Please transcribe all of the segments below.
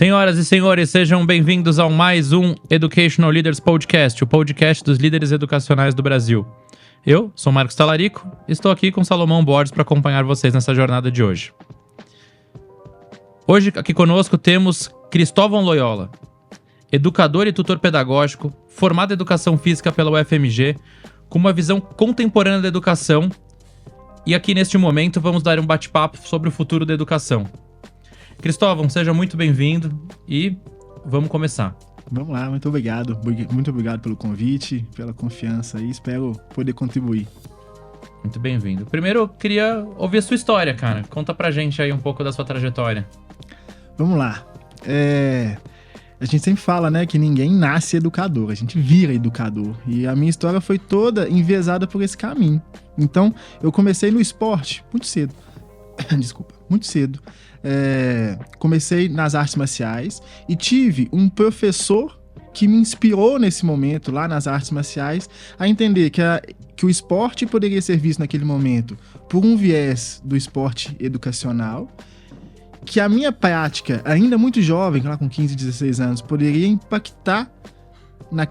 Senhoras e senhores, sejam bem-vindos ao mais um Educational Leaders Podcast, o podcast dos líderes educacionais do Brasil. Eu sou Marcos Talarico e estou aqui com Salomão Borges para acompanhar vocês nessa jornada de hoje. Hoje aqui conosco temos Cristóvão Loyola, educador e tutor pedagógico, formado em Educação Física pela UFMG, com uma visão contemporânea da educação, e aqui neste momento vamos dar um bate-papo sobre o futuro da educação. Cristóvão, seja muito bem-vindo e vamos começar. Vamos lá, muito obrigado. Muito obrigado pelo convite, pela confiança e espero poder contribuir. Muito bem-vindo. Primeiro, eu queria ouvir a sua história, cara. Conta pra gente aí um pouco da sua trajetória. Vamos lá. A gente sempre fala, né, que ninguém nasce educador, a gente vira educador. E a minha história foi toda enviesada por esse caminho. Então, eu comecei no esporte muito cedo. Muito cedo. Comecei nas artes marciais e tive um professor que me inspirou nesse momento, lá nas artes marciais, a entender que o esporte poderia ser visto naquele momento por um viés do esporte educacional, que a minha prática, ainda muito jovem, lá com 15, 16 anos, poderia impactar na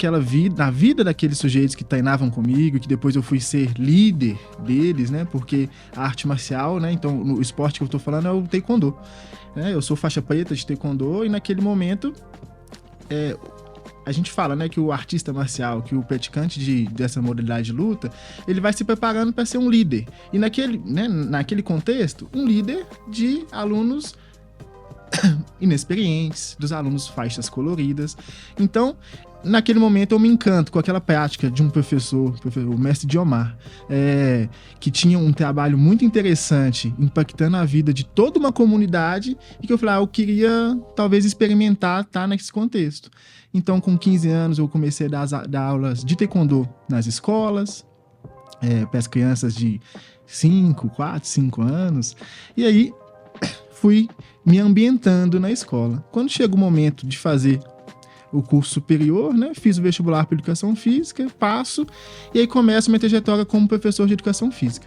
vida daqueles sujeitos que treinavam comigo, que depois eu fui ser líder deles, né? Porque a arte marcial, né? Então, o esporte que eu tô falando é o taekwondo. Né? Eu sou faixa preta de taekwondo e naquele momento a gente fala, né, que o artista marcial, que o praticante dessa modalidade de luta, ele vai se preparando para ser um líder. E naquele contexto, um líder de alunos inexperientes, dos alunos faixas coloridas. Então, naquele momento eu me encanto com aquela prática de um professor, o mestre Diomar, que tinha um trabalho muito interessante, impactando a vida de toda uma comunidade, e que eu falei, eu queria talvez experimentar estar nesse contexto. Então, com 15 anos, eu comecei a dar aulas de taekwondo nas escolas, para as crianças de 4, 5 anos, e aí fui me ambientando na escola. Quando chega o momento de fazer o curso superior, né? Fiz o vestibular para educação física, passo, e aí começo minha trajetória como professor de educação física.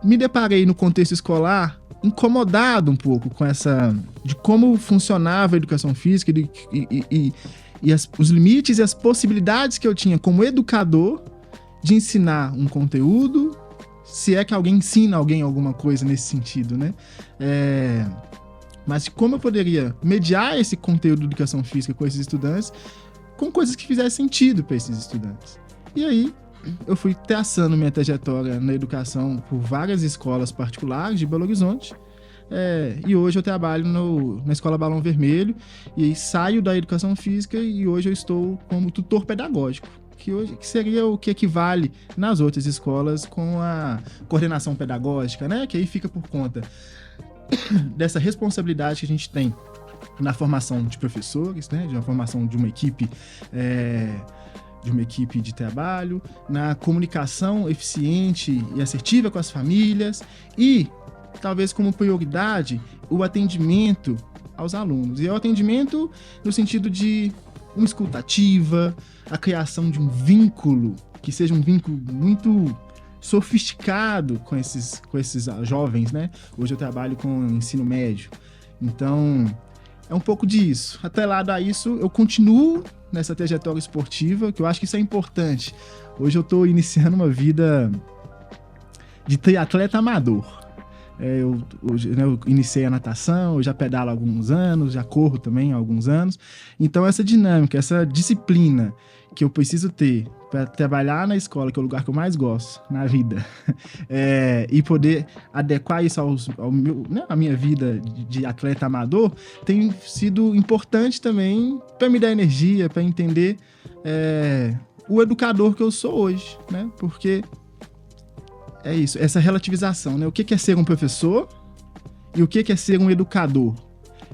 Me deparei no contexto escolar incomodado um pouco com de como funcionava a educação física e os limites e as possibilidades que eu tinha como educador de ensinar um conteúdo, se é que alguém ensina alguém alguma coisa nesse sentido, né? Mas como eu poderia mediar esse conteúdo de educação física com esses estudantes com coisas que fizessem sentido para esses estudantes. E aí, eu fui traçando minha trajetória na educação por várias escolas particulares de Belo Horizonte. E hoje eu trabalho na Escola Balão Vermelho e aí saio da educação física e hoje eu estou como tutor pedagógico, que seria o que equivale nas outras escolas com a coordenação pedagógica, né? Que aí fica por conta dessa responsabilidade que a gente tem na formação de professores, né? De uma formação de uma equipe de trabalho, na comunicação eficiente e assertiva com as famílias e, talvez como prioridade, o atendimento aos alunos. E é o atendimento no sentido de uma escuta ativa, a criação de um vínculo, que seja um vínculo muito sofisticado com esses jovens, né? Hoje eu trabalho com ensino médio. Então, é um pouco disso. Atrelado a isso, eu continuo nessa trajetória esportiva, que eu acho que isso é importante. Hoje eu estou iniciando uma vida de triatleta amador. Eu iniciei a natação, eu já pedalo há alguns anos, já corro também há alguns anos. Então essa dinâmica, essa disciplina que eu preciso ter para trabalhar na escola, que é o lugar que eu mais gosto na vida, e poder adequar isso à minha vida de atleta amador, tem sido importante também para me dar energia, para entender o educador que eu sou hoje, né? Porque é isso, essa relativização, né? O que é ser um professor e o que é ser um educador.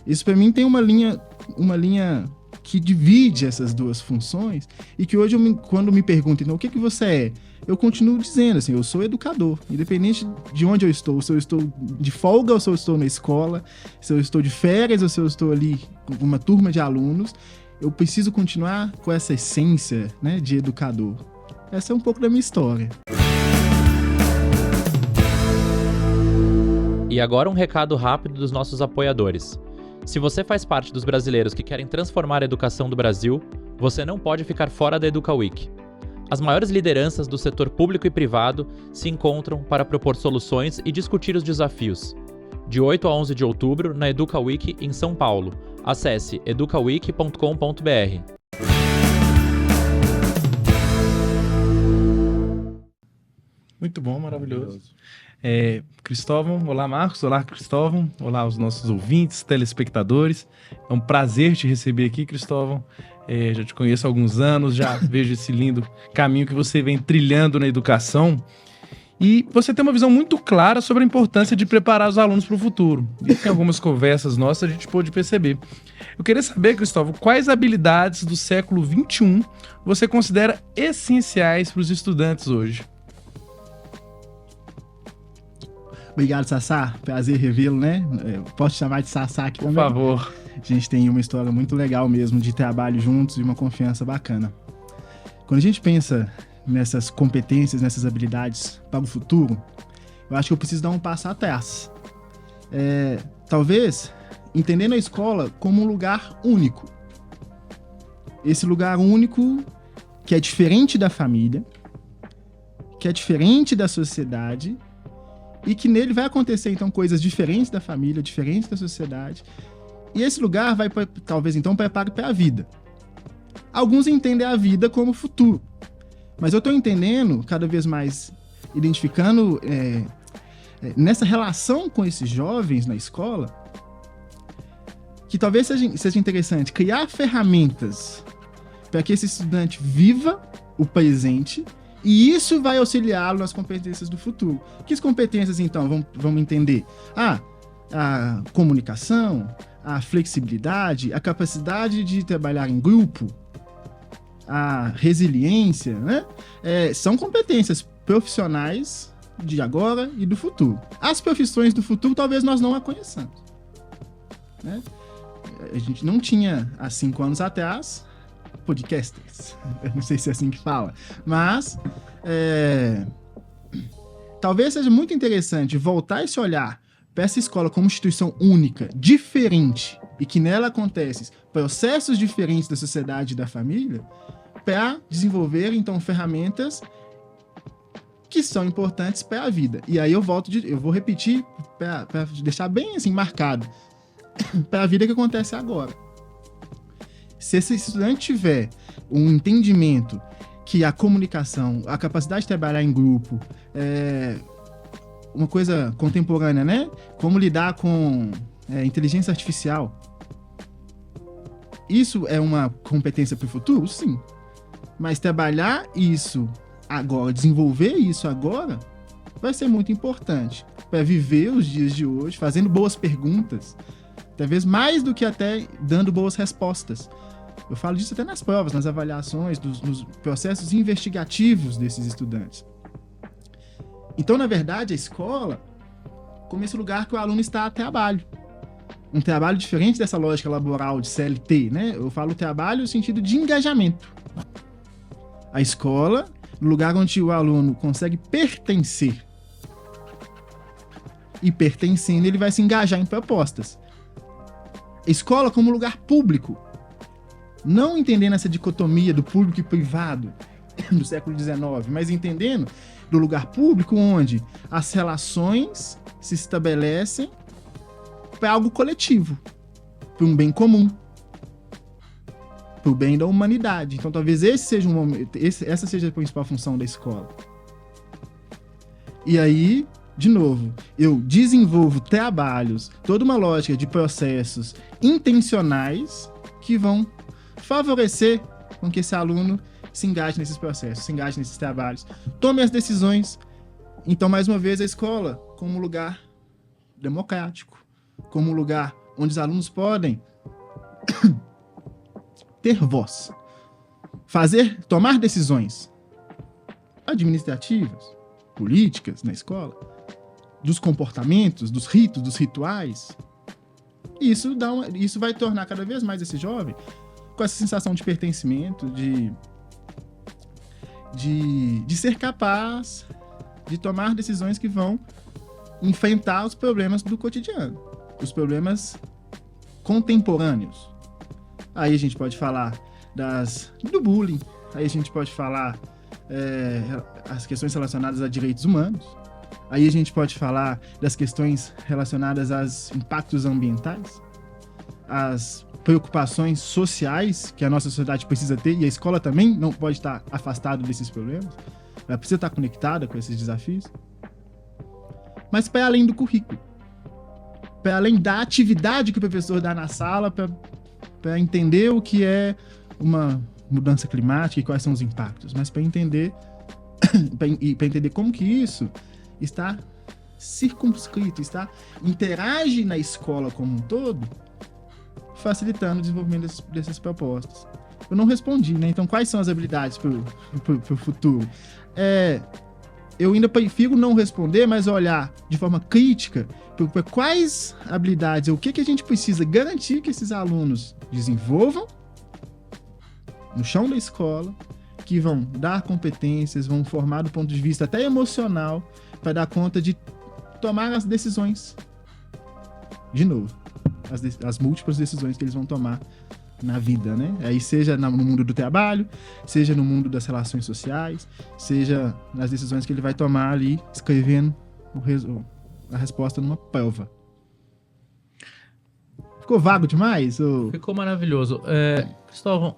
Isso para mim tem uma linha que divide essas duas funções e que hoje, quando me perguntam, então, o que você é? Eu continuo dizendo, assim, eu sou educador, independente de onde eu estou, se eu estou de folga ou se eu estou na escola, se eu estou de férias ou se eu estou ali com uma turma de alunos, eu preciso continuar com essa essência, né, de educador. Essa é um pouco da minha história. E agora um recado rápido dos nossos apoiadores. Se você faz parte dos brasileiros que querem transformar a educação do Brasil, você não pode ficar fora da Educa Week. As maiores lideranças do setor público e privado se encontram para propor soluções e discutir os desafios. De 8 a 11 de outubro, na Educa Week em São Paulo. Acesse educaweek.com.br. Muito bom, maravilhoso. Cristóvão, olá Marcos, olá Cristóvão, olá os nossos ouvintes, telespectadores. É um prazer te receber aqui, Cristóvão. Já te conheço há alguns anos, já vejo esse lindo caminho que você vem trilhando na educação. E você tem uma visão muito clara sobre a importância de preparar os alunos para o futuro. Isso em algumas conversas nossas a gente pôde perceber. Eu queria saber, Cristóvão, quais habilidades do século XXI você considera essenciais para os estudantes hoje? Obrigado, Sassá. Prazer revê-lo, né? Posso te chamar de Sassá aqui também? Por favor. A gente tem uma história muito legal mesmo de trabalho juntos e uma confiança bacana. Quando a gente pensa nessas competências, nessas habilidades para o futuro, eu acho que eu preciso dar um passo atrás. Talvez entendendo a escola como um lugar único. Esse lugar único que é diferente da família, que é diferente da sociedade, e que nele vai acontecer, então, coisas diferentes da família, diferentes da sociedade. E esse lugar vai, talvez, então, prepare para a vida. Alguns entendem a vida como futuro. Mas eu estou entendendo, cada vez mais, identificando nessa relação com esses jovens na escola, que talvez seja interessante criar ferramentas para que esse estudante viva o presente. E isso vai auxiliá-lo nas competências do futuro. Que competências, então, vamos entender? A comunicação, a flexibilidade, a capacidade de trabalhar em grupo, a resiliência, né? São competências profissionais de agora e do futuro. As profissões do futuro, talvez nós não a conheçamos, né? A gente não tinha, há 5 anos atrás, podcasters. Eu não sei se é assim que fala. Mas talvez seja muito interessante voltar esse olhar para essa escola como instituição única, diferente, e que nela acontecem processos diferentes da sociedade e da família, para desenvolver, então, ferramentas que são importantes para a vida. E aí eu vou repetir para deixar bem assim marcado para a vida que acontece agora. Se esse estudante tiver um entendimento que a comunicação, a capacidade de trabalhar em grupo, uma coisa contemporânea, né? Como lidar com inteligência artificial. Isso é uma competência para o futuro? Sim. Mas trabalhar isso agora, desenvolver isso agora, vai ser muito importante para viver os dias de hoje, fazendo boas perguntas, talvez mais do que até dando boas respostas. Eu falo disso até nas provas, nas avaliações, nos processos investigativos desses estudantes. Então, na verdade, a escola, como esse lugar que o aluno está a trabalho. Um trabalho diferente dessa lógica laboral de CLT, né? Eu falo trabalho no sentido de engajamento. A escola, no lugar onde o aluno consegue pertencer. E pertencendo, ele vai se engajar em propostas. A escola como lugar público. Não entendendo essa dicotomia do público e privado do século XIX, mas entendendo do lugar público onde as relações se estabelecem para algo coletivo, para um bem comum, para o bem da humanidade. Então talvez esse seja um momento, essa seja a principal função da escola. E aí, de novo, eu desenvolvo trabalhos, toda uma lógica de processos intencionais que vão favorecer com que esse aluno se engaje nesses processos, se engaje nesses trabalhos, tome as decisões. Então, mais uma vez, a escola como um lugar democrático, como um lugar onde os alunos podem ter voz, tomar decisões administrativas, políticas na escola, dos comportamentos, dos ritos, dos rituais. Isso vai tornar cada vez mais esse jovem com essa sensação de pertencimento, de ser capaz de tomar decisões que vão enfrentar os problemas do cotidiano, os problemas contemporâneos. Aí a gente pode falar do bullying, aí a gente pode falar as questões relacionadas a direitos humanos, aí a gente pode falar das questões relacionadas aos impactos ambientais, as preocupações sociais que a nossa sociedade precisa ter, e a escola também não pode estar afastada desses problemas, ela precisa estar conectada com esses desafios. Mas para além do currículo, para além da atividade que o professor dá na sala, para entender o que é uma mudança climática e quais são os impactos, mas para entender como que isso está circunscrito, interage na escola como um todo, facilitando o desenvolvimento dessas propostas. Eu não respondi, né? Então, quais são as habilidades para o futuro? Eu ainda prefiro não responder, mas olhar de forma crítica para quais habilidades, o que a gente precisa garantir que esses alunos desenvolvam no chão da escola, que vão dar competências, vão formar do ponto de vista até emocional, para dar conta de tomar as decisões. De novo, as múltiplas decisões que eles vão tomar na vida, né? Aí seja no mundo do trabalho, seja no mundo das relações sociais, seja nas decisões que ele vai tomar ali, escrevendo a resposta numa prova. Ficou vago demais? Ficou maravilhoso. Cristóvão,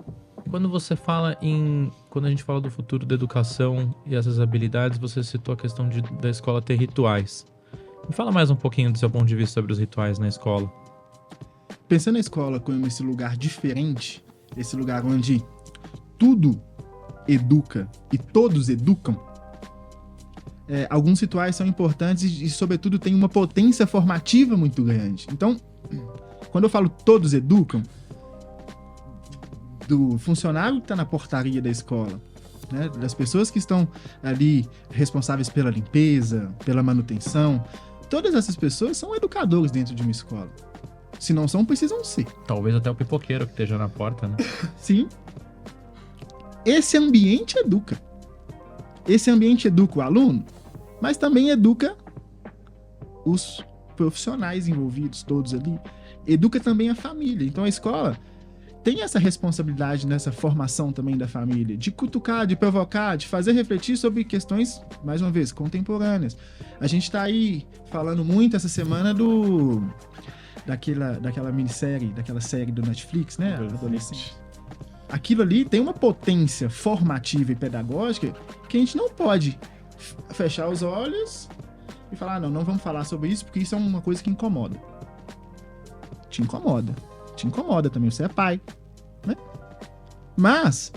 quando a gente fala do futuro da educação e essas habilidades, você citou a questão da escola ter rituais. Me fala mais um pouquinho do seu ponto de vista sobre os rituais na escola. Pensando na escola como esse lugar diferente, esse lugar onde tudo educa e todos educam, alguns rituais são importantes e, sobretudo, tem uma potência formativa muito grande. Então, quando eu falo todos educam, do funcionário que está na portaria da escola, né, das pessoas que estão ali responsáveis pela limpeza, pela manutenção, todas essas pessoas são educadores dentro de uma escola. Se não são, precisam ser. Talvez até o pipoqueiro que esteja na porta, né? Sim. Esse ambiente educa. Esse ambiente educa o aluno, mas também educa os profissionais envolvidos, todos ali. Educa também a família. Então a escola tem essa responsabilidade nessa formação também da família, de cutucar, de provocar, de fazer refletir sobre questões, mais uma vez, contemporâneas. A gente está aí falando muito essa semana daquela minissérie, daquela série do Netflix, né? Adolescente. Aquilo ali tem uma potência formativa e pedagógica que a gente não pode fechar os olhos e falar, não vamos falar sobre isso porque isso é uma coisa que incomoda. Te incomoda também, você é pai, né? Mas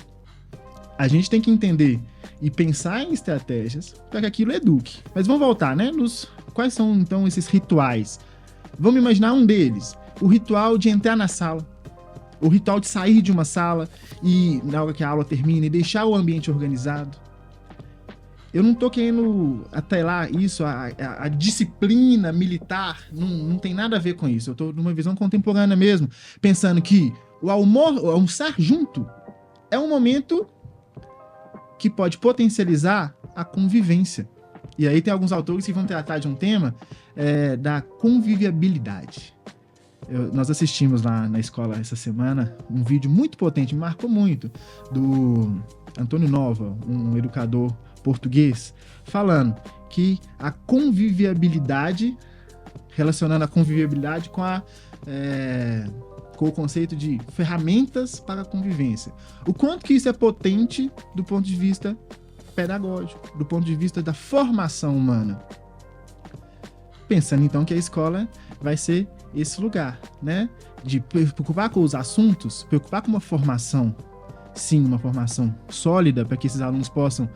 a gente tem que entender e pensar em estratégias para que aquilo eduque. Mas vamos voltar, né? Quais são, então, esses rituais? Vamos imaginar um deles, o ritual de entrar na sala, o ritual de sair de uma sala e, na hora que a aula termina, e deixar o ambiente organizado. Eu não tô querendo atrelar isso, a disciplina militar, não tem nada a ver com isso. Eu tô numa visão contemporânea mesmo, pensando que o almoçar junto é um momento que pode potencializar a convivência. E aí tem alguns autores que vão tratar de um tema da conviviabilidade. Nós assistimos lá na escola essa semana um vídeo muito potente, me marcou muito, do Antônio Nova, um educador português, falando que a conviviabilidade, relacionando a conviviabilidade com o conceito de ferramentas para a convivência. O quanto que isso é potente do ponto de vista pedagógico, do ponto de vista da formação humana. Pensando então que a escola vai ser esse lugar, né? De preocupar com os assuntos, preocupar com uma formação, sim, uma formação sólida para que esses alunos possam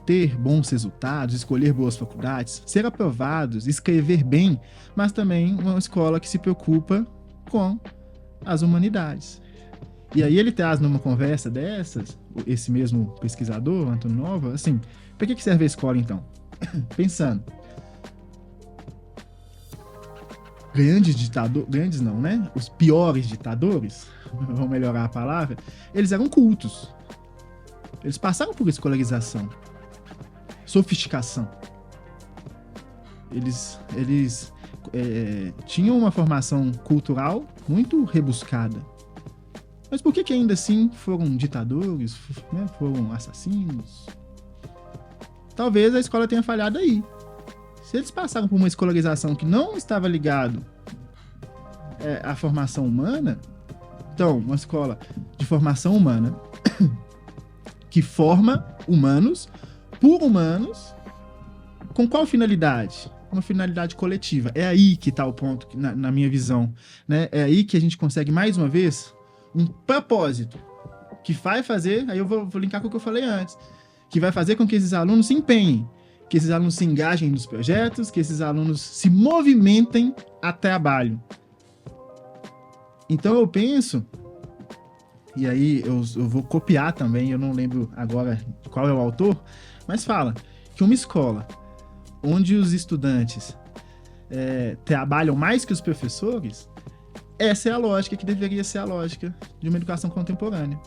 ter bons resultados, escolher boas faculdades, ser aprovados, escrever bem, mas também uma escola que se preocupa com as humanidades. E aí ele traz numa conversa dessas, esse mesmo pesquisador, Antônio Nova, assim, para que serve a escola então? Pensando, grandes não, né? Os piores ditadores, vamos melhorar a palavra, eles eram cultos. Eles passaram por escolarização, sofisticação. Eles tinham uma formação cultural muito rebuscada. Mas por que ainda assim foram ditadores, né? Foram assassinos? Talvez a escola tenha falhado aí. Se eles passaram por uma escolarização que não estava ligado à formação humana, então, uma escola de formação humana que forma humanos por humanos, com qual finalidade? Uma finalidade coletiva. É aí que está o ponto, na minha visão, né? É aí que a gente consegue, mais uma vez, um propósito que vai fazer, aí eu vou linkar com o que eu falei antes, que vai fazer com que esses alunos se empenhem, que esses alunos se engajem nos projetos, que esses alunos se movimentem a trabalho. Então eu penso, e aí eu vou copiar também, eu não lembro agora qual é o autor, mas fala que uma escola onde os estudantes trabalham mais que os professores, essa é a lógica que deveria ser a lógica de uma educação contemporânea.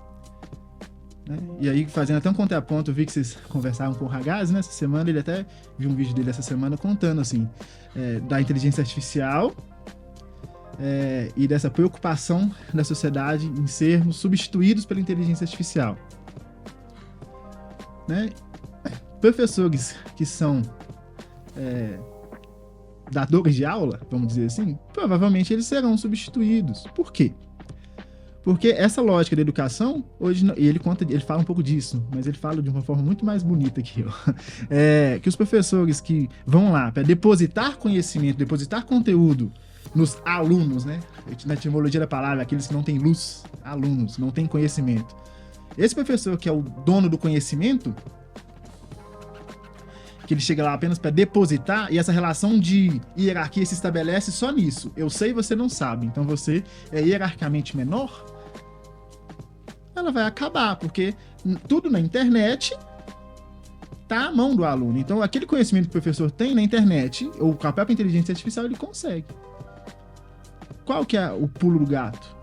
Né? E aí, fazendo até um contraponto, eu vi que vocês conversaram com o Ragazzi, né, essa semana, ele até viu um vídeo dele essa semana contando, assim, da inteligência artificial e dessa preocupação da sociedade em sermos substituídos pela inteligência artificial. Né? Professores que são dadores de aula, vamos dizer assim, provavelmente eles serão substituídos. Por quê? Porque essa lógica da educação, hoje, e ele fala um pouco disso, mas ele fala de uma forma muito mais bonita que eu, que os professores que vão lá para depositar conhecimento, depositar conteúdo nos alunos, né? Na etimologia da palavra, aqueles que não têm luz, alunos, não têm conhecimento. Esse professor que é o dono do conhecimento, que ele chega lá apenas para depositar, e essa relação de hierarquia se estabelece só nisso. Eu sei e você não sabe, então você é hierarquicamente menor, ela vai acabar, porque tudo na internet tá à mão do aluno. Então, aquele conhecimento que o professor tem na internet, ou com a própria inteligência artificial, ele consegue. Qual que é o pulo do gato?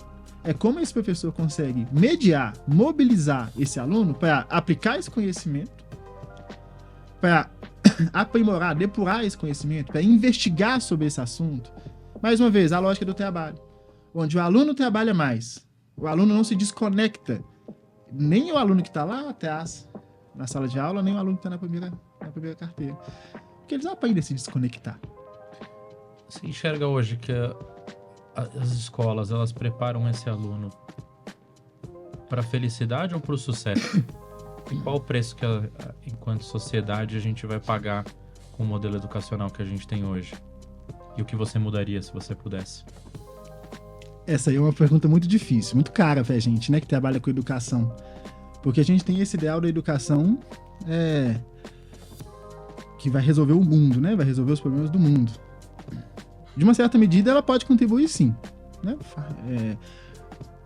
É como esse professor consegue mediar, mobilizar esse aluno para aplicar esse conhecimento, para aprimorar, depurar esse conhecimento, para investigar sobre esse assunto. Mais uma vez, a lógica do trabalho, onde o aluno trabalha mais, o aluno não se desconecta, nem o aluno que está lá atrás na sala de aula, nem o aluno que está na primeira carteira, porque eles aprendem a se desconectar. Você enxerga hoje que as escolas, elas preparam esse aluno para a felicidade ou para o sucesso? E qual o preço que, enquanto sociedade, a gente vai pagar com o modelo educacional que a gente tem hoje? E o que você mudaria se você pudesse? Essa aí é uma pergunta muito difícil, muito cara pra gente, né, que trabalha com educação. Porque a gente tem esse ideal da educação que vai resolver o mundo, né? Vai resolver os problemas do mundo. De uma certa medida, ela pode contribuir, sim. Né?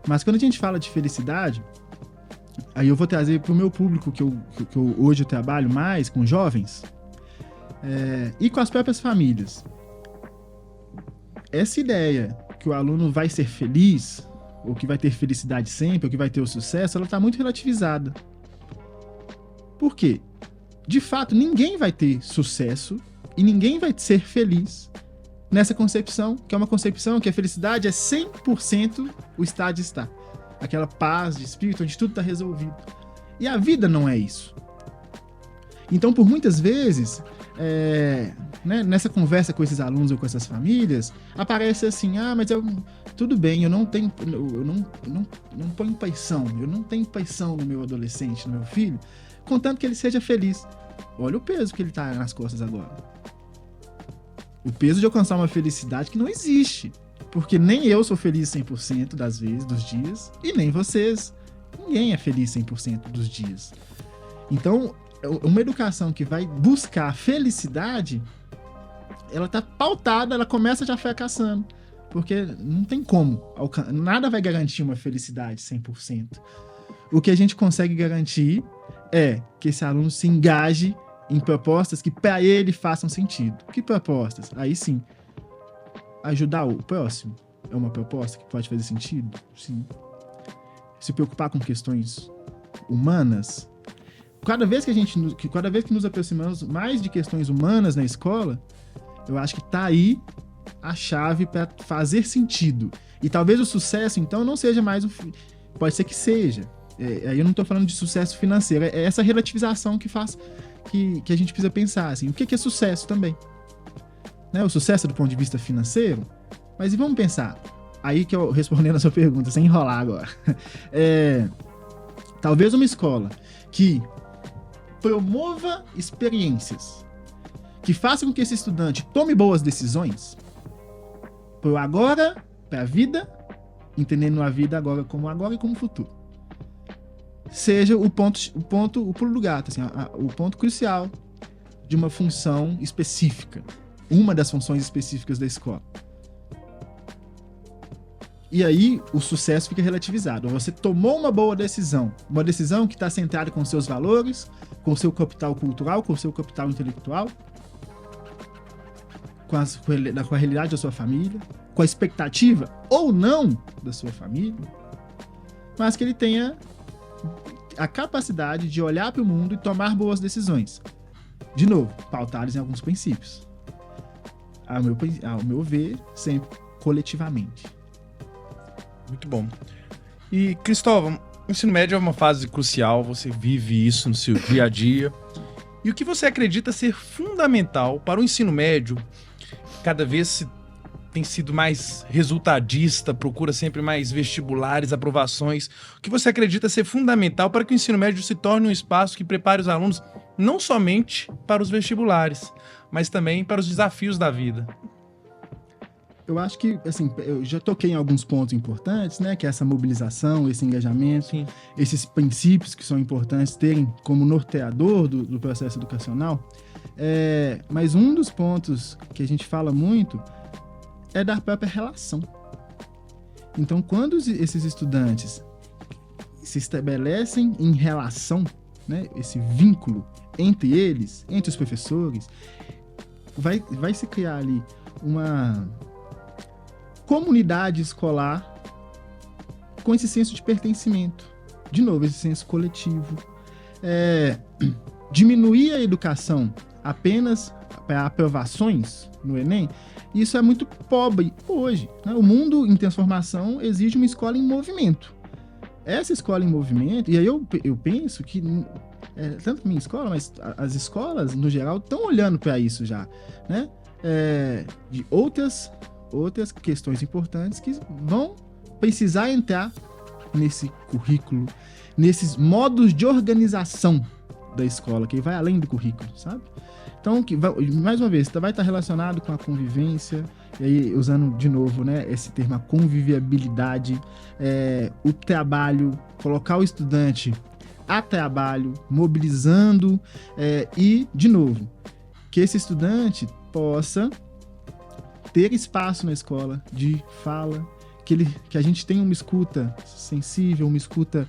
Mas quando a gente fala de felicidade, aí eu vou trazer para o meu público que eu hoje trabalho mais, com jovens, e com as próprias famílias. Essa ideia que o aluno vai ser feliz, ou que vai ter felicidade sempre, ou que vai ter o sucesso, ela está muito relativizada. Por quê? De fato, ninguém vai ter sucesso e ninguém vai ser feliz nessa concepção, que é uma concepção que a felicidade é 100% o estado de estar. Aquela paz de espírito onde tudo está resolvido. E a vida não é isso. Então, por muitas vezes, né, nessa conversa com esses alunos ou com essas famílias, aparece assim, mas tudo bem, eu não ponho paixão, eu não tenho paixão no meu adolescente, no meu filho, contanto que ele seja feliz. Olha o peso que ele está nas costas agora. O peso de alcançar uma felicidade que não existe. Porque nem eu sou feliz 100% das vezes, dos dias, e nem vocês. Ninguém é feliz 100% dos dias. Então, uma educação que vai buscar felicidade, ela tá pautada, ela começa já fracassando. Porque não tem como, nada vai garantir uma felicidade 100%. O que a gente consegue garantir é que esse aluno se engaje em propostas que para ele façam sentido. Que propostas? Aí sim. Ajudar o próximo é uma proposta que pode fazer sentido? Sim. Se preocupar com questões humanas. Cada vez que nos aproximamos mais de questões humanas na escola, Eu acho que tá aí a chave para fazer sentido. E talvez o sucesso, então, não seja mais pode ser que seja. Aí eu não tô falando de sucesso financeiro. É essa relativização que faz que a gente precisa pensar, assim. O que é sucesso também? Né? O sucesso do ponto de vista financeiro? Mas e vamos pensar. Aí que eu respondendo a sua pergunta, sem enrolar agora. Talvez uma escola que promova experiências, que faça com que esse estudante tome boas decisões, pro agora, pra vida, entendendo a vida agora e como futuro. Seja o pulo do gato, assim, o ponto crucial de uma função específica. Uma das funções específicas da escola. E aí, o sucesso fica relativizado. Você tomou uma boa decisão. Uma decisão que está centrada com seus valores, com o seu capital cultural, com o seu capital intelectual, com a realidade da sua família, com a expectativa ou não da sua família, mas que ele tenha a capacidade de olhar para o mundo e tomar boas decisões. De novo, pautadas em alguns princípios. Ao meu ver, sempre coletivamente. Muito bom. E, Cristóvão, o ensino médio é uma fase crucial, você vive isso no seu dia a dia. E o que você acredita ser fundamental para o ensino médio, cada vez tem sido mais resultadista, procura sempre mais vestibulares, aprovações. O que você acredita ser fundamental para que o ensino médio se torne um espaço que prepare os alunos não somente para os vestibulares, mas também para os desafios da vida? Eu acho que, assim, eu já toquei em alguns pontos importantes, né? Que é essa mobilização, esse engajamento, sim, esses princípios que são importantes terem como norteador do processo educacional. Mas um dos pontos que a gente fala muito é da própria relação. Então, quando esses estudantes se estabelecem em relação, né? Esse vínculo entre eles, entre os professores, vai se criar ali uma comunidade escolar com esse senso de pertencimento. De novo, esse senso coletivo. Diminuir a educação apenas para aprovações no Enem, isso é muito pobre hoje, né? O mundo em transformação exige uma escola em movimento. Essa escola em movimento, e aí eu penso que, tanto a minha escola, mas as escolas, no geral, estão olhando para isso já, né? De outras questões importantes que vão precisar entrar nesse currículo, nesses modos de organização da escola, que vai além do currículo, sabe? Então, mais uma vez, vai estar relacionado com a convivência, e aí, usando de novo, né, esse termo, a conviviabilidade, o trabalho, colocar o estudante a trabalho, mobilizando, e, de novo, que esse estudante possa ter espaço na escola de fala, que a gente tenha uma escuta sensível, uma escuta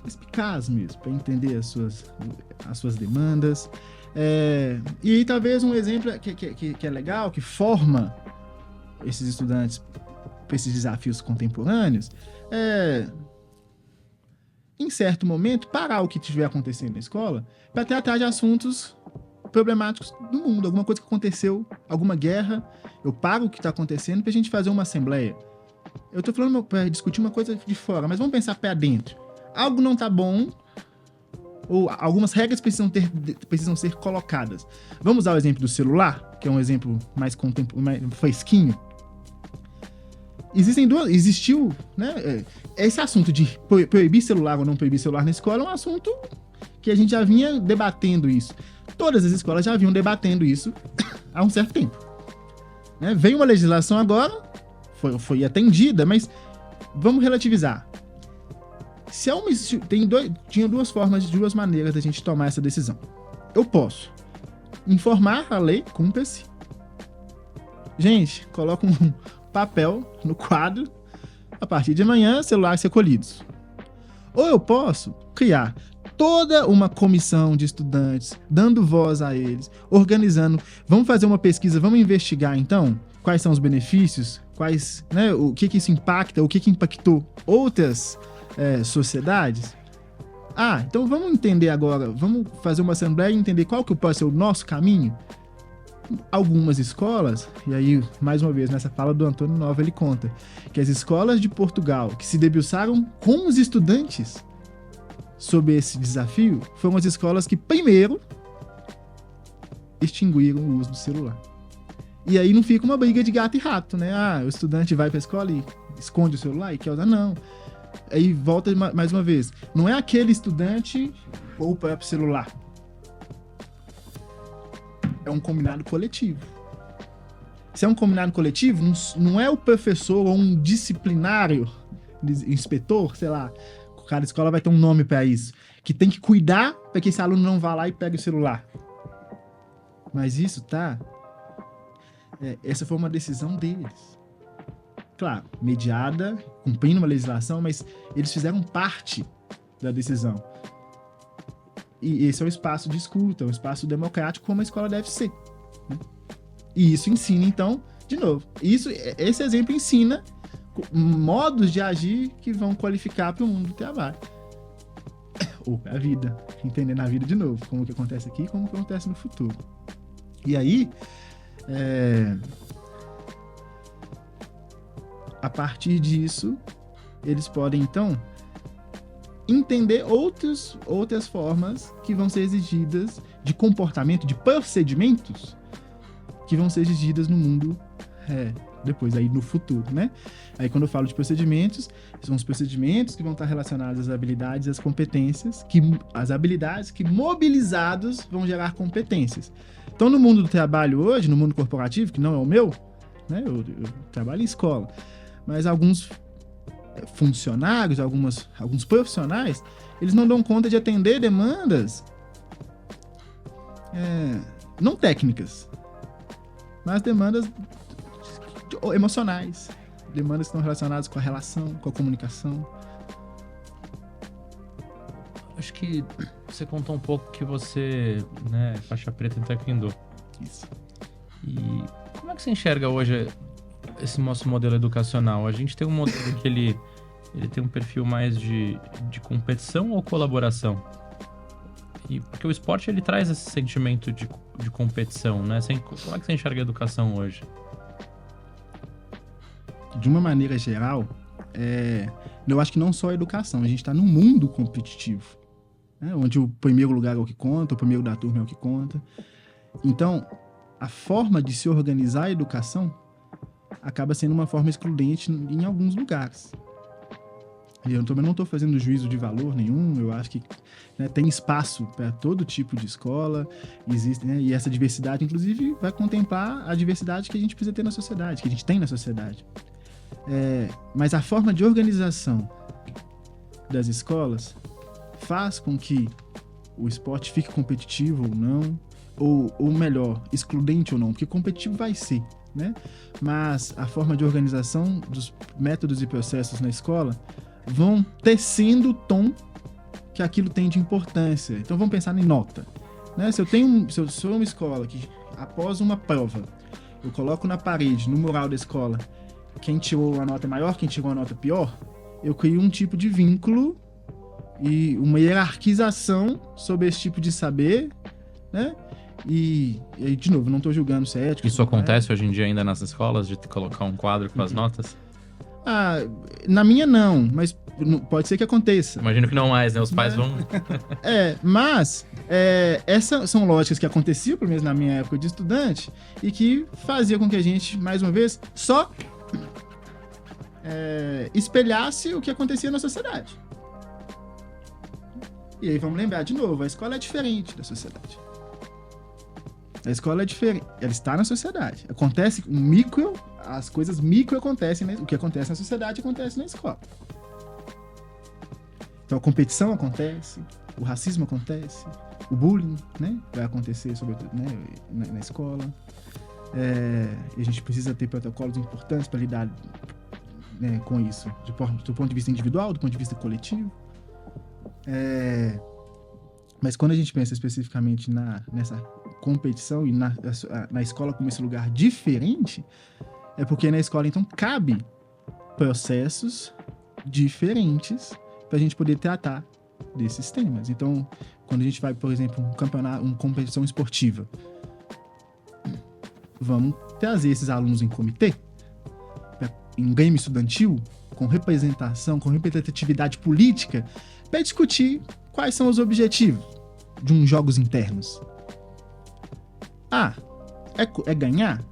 eficaz mesmo, para entender as suas demandas. E aí talvez um exemplo que é legal, que forma esses estudantes para esses desafios contemporâneos, em certo momento, parar o que estiver acontecendo na escola para tratar de assuntos problemáticos do mundo, alguma coisa que aconteceu, alguma guerra, eu paro o que está acontecendo pra gente fazer uma assembleia. Eu tô falando para discutir uma coisa de fora, mas vamos pensar para dentro. Algo não tá bom, ou algumas regras precisam ser colocadas. Vamos usar o exemplo do celular, que é um exemplo mais fresquinho. Existiu, né, esse assunto de proibir celular ou não proibir celular na escola é um assunto que a gente já vinha debatendo isso. Todas as escolas já vinham debatendo isso há um certo tempo. Né? Veio uma legislação agora, foi atendida, mas vamos relativizar. Tinha duas maneiras da gente tomar essa decisão. Eu posso informar a lei, cumpra-se. Gente, coloca um papel no quadro, a partir de amanhã, celulares recolhidos. Ou eu posso criar toda uma comissão de estudantes, dando voz a eles, organizando, vamos fazer uma pesquisa, vamos investigar então quais são os benefícios, né, o que isso impacta, o que impactou outras sociedades. Então vamos entender agora, vamos fazer uma assembleia e entender qual que pode ser o nosso caminho. algumas escolas, e aí, mais uma vez, nessa fala do Antônio Nova, ele conta que as escolas de Portugal que se debruçaram com os estudantes sobre esse desafio foram as escolas que primeiro extinguiram o uso do celular. E aí não fica uma briga de gato e rato, né? O estudante vai pra escola e esconde o celular e quer usar, não. Aí volta mais uma vez. Não é aquele estudante ou o próprio celular. É um combinado coletivo. Se é um combinado coletivo, não é o professor ou um disciplinário, inspetor, sei lá, cada escola vai ter um nome para isso, que tem que cuidar para que esse aluno não vá lá e pegue o celular. Mas isso, tá? Essa foi uma decisão deles. Claro, mediada, cumprindo uma legislação, mas eles fizeram parte da decisão. E esse é um espaço de escuta, um espaço democrático como a escola deve ser. Né? E isso ensina, então, de novo, esse exemplo ensina modos de agir que vão qualificar para o mundo do trabalho. Ou para a vida. Entendendo a vida de novo, como que acontece aqui e como que acontece no futuro. E aí, a partir disso, eles podem, então, entender outras formas que vão ser exigidas de comportamento, de procedimentos que vão ser exigidas no mundo depois, aí no futuro, né? Aí quando eu falo de procedimentos, são os procedimentos que vão estar relacionados às habilidades e às competências, as habilidades que mobilizados vão gerar competências. Então no mundo do trabalho hoje, no mundo corporativo, que não é o meu, né? Eu trabalho em escola, mas alguns funcionários, alguns profissionais, eles não dão conta de atender demandas não técnicas, mas demandas emocionais, demandas que estão relacionadas com a relação, com a comunicação. Acho que você contou um pouco que você, né, faixa preta em Taekwondo. Isso. E como é que você enxerga hoje esse nosso modelo educacional? A gente tem um modelo que ele tem um perfil mais de competição ou colaboração? Porque o esporte, ele traz esse sentimento de competição, né? Como é que você enxerga a educação hoje? De uma maneira geral, eu acho que não só a educação, a gente está num mundo competitivo, né? Onde o primeiro lugar é o que conta, o primeiro da turma é o que conta. Então, a forma de se organizar a educação acaba sendo uma forma excludente em alguns lugares. E eu também não estou fazendo juízo de valor nenhum, eu acho que, né, tem espaço para todo tipo de escola, existe, né, e essa diversidade, inclusive, vai contemplar a diversidade que a gente precisa ter na sociedade, que a gente tem na sociedade. Mas a forma de organização das escolas faz com que o esporte fique competitivo ou não, ou melhor, excludente ou não, porque competitivo vai ser, né? Mas a forma de organização dos métodos e processos na escola vão tecendo o tom que aquilo tem de importância. Então vamos pensar em nota, né? Se eu sou uma escola que, após uma prova, eu coloco na parede, no mural da escola, quem tirou a nota maior, quem tirou a nota pior, eu crio um tipo de vínculo e uma hierarquização sobre esse tipo de saber, né? E aí, de novo, não estou julgando se é ético. Isso acontece hoje em dia ainda nas escolas, de colocar um quadro com as notas? Na minha não, mas pode ser que aconteça. Imagino que não mais, né? Os pais vão... Mas essas são lógicas que aconteciam, pelo menos na minha época de estudante, e que fazia com que a gente, mais uma vez, só espelhasse o que acontecia na sociedade. E aí vamos lembrar de novo, a escola é diferente da sociedade. A escola é diferente, ela está na sociedade. Acontece as coisas micro acontecem, né? O que acontece na sociedade acontece na escola. Então a competição acontece, o racismo acontece, o bullying, né, vai acontecer, sobretudo, né, na escola. E a gente precisa ter protocolos importantes para lidar, né, com isso, do ponto de vista individual, do ponto de vista coletivo. Mas quando a gente pensa especificamente nessa competição e na escola como esse lugar diferente, é porque na escola, então, cabe processos diferentes para a gente poder tratar desses temas. Então, quando a gente vai, por exemplo, uma competição esportiva, vamos trazer esses alunos em comitê, em game estudantil, com representatividade política, para discutir quais são os objetivos de uns jogos internos. É ganhar?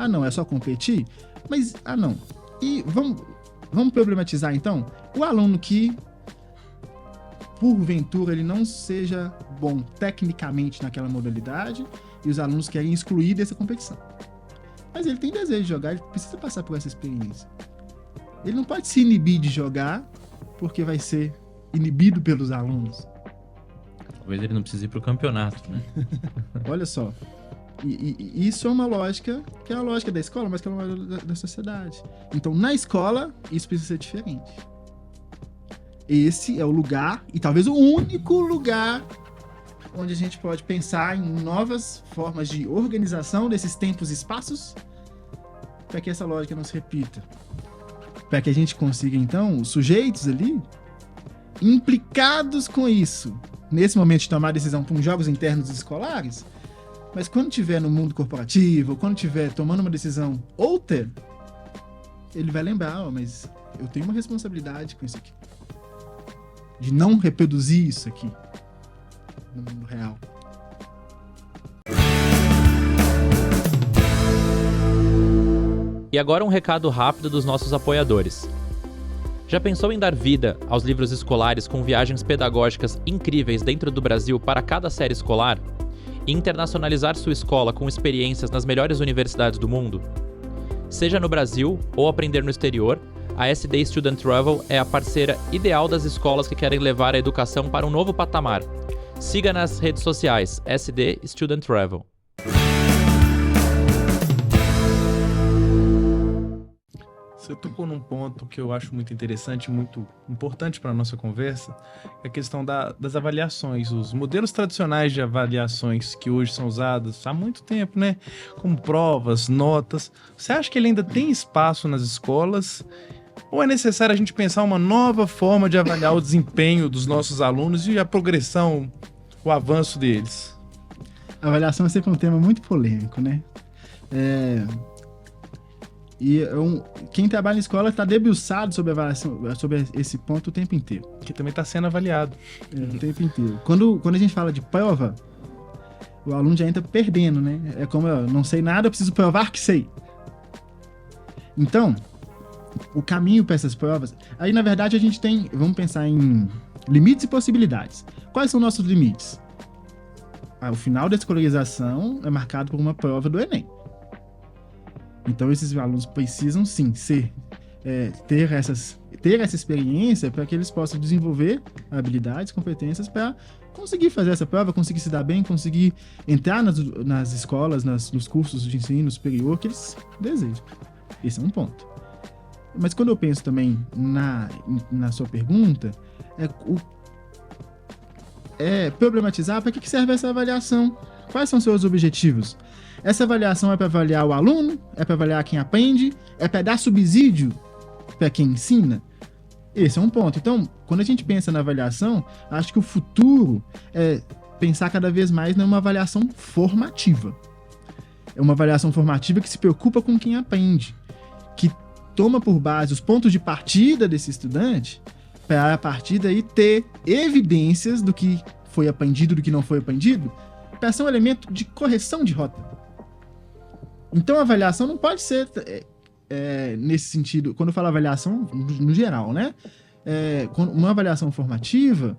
Não, é só competir? Mas, não. E vamos problematizar, então, o aluno que, porventura, ele não seja bom tecnicamente naquela modalidade e os alunos querem excluir dessa competição. Mas ele tem desejo de jogar, ele precisa passar por essa experiência. Ele não pode se inibir de jogar porque vai ser inibido pelos alunos. Talvez ele não precise ir pro campeonato, né? Olha só. E isso é uma lógica, que é a lógica da escola, mas que é uma lógica da sociedade. Então, na escola, isso precisa ser diferente. Esse é o lugar, e talvez o único lugar, onde a gente pode pensar em novas formas de organização desses tempos e espaços, para que essa lógica não se repita. Para que a gente consiga, então, os sujeitos ali, implicados com isso, nesse momento de tomar decisão com jogos internos escolares, mas quando estiver no mundo corporativo, ou quando estiver tomando uma decisão outra, ele vai lembrar, mas eu tenho uma responsabilidade com isso aqui. De não reproduzir isso aqui no mundo real. E agora um recado rápido dos nossos apoiadores. Já pensou em dar vida aos livros escolares com viagens pedagógicas incríveis dentro do Brasil para cada série escolar? E internacionalizar sua escola com experiências nas melhores universidades do mundo? Seja no Brasil ou aprender no exterior, a SD Student Travel é a parceira ideal das escolas que querem levar a educação para um novo patamar. Siga nas redes sociais SD Student Travel. Você tocou num ponto que eu acho muito interessante, muito importante para a nossa conversa, é a questão das avaliações, os modelos tradicionais de avaliações que hoje são usados há muito tempo, né? Como provas, notas. Você acha que ele ainda tem espaço nas escolas? Ou é necessário a gente pensar uma nova forma de avaliar o desempenho dos nossos alunos e a progressão, o avanço deles? A avaliação é sempre um tema muito polêmico, né? Quem trabalha em escola está debruçado sobre avaliação, sobre esse ponto o tempo inteiro. Que também está sendo avaliado. O tempo inteiro. Quando a gente fala de prova, o aluno já entra perdendo, né? É como eu não sei nada, eu preciso provar que sei. Então, o caminho para essas provas... Aí, na verdade, a gente tem... Vamos pensar em limites e possibilidades. Quais são nossos limites? O final da escolarização é marcado por uma prova do Enem. Então, esses alunos precisam, sim, ter essa experiência para que eles possam desenvolver habilidades, competências para conseguir fazer essa prova, conseguir se dar bem, conseguir entrar nas escolas, nos cursos de ensino superior que eles desejam. Esse é um ponto. Mas quando eu penso também na sua pergunta, problematizar para que serve essa avaliação? Quais são seus objetivos? Essa avaliação é para avaliar o aluno? É para avaliar quem aprende? É para dar subsídio para quem ensina? Esse é um ponto. Então, quando a gente pensa na avaliação, acho que o futuro é pensar cada vez mais numa avaliação formativa. É uma avaliação formativa que se preocupa com quem aprende, que toma por base os pontos de partida desse estudante para, a partir daí, ter evidências do que foi aprendido, do que não foi aprendido, para ser um elemento de correção de rota. Então, a avaliação não pode ser, nesse sentido, quando eu falo avaliação, no geral, né? Uma avaliação formativa,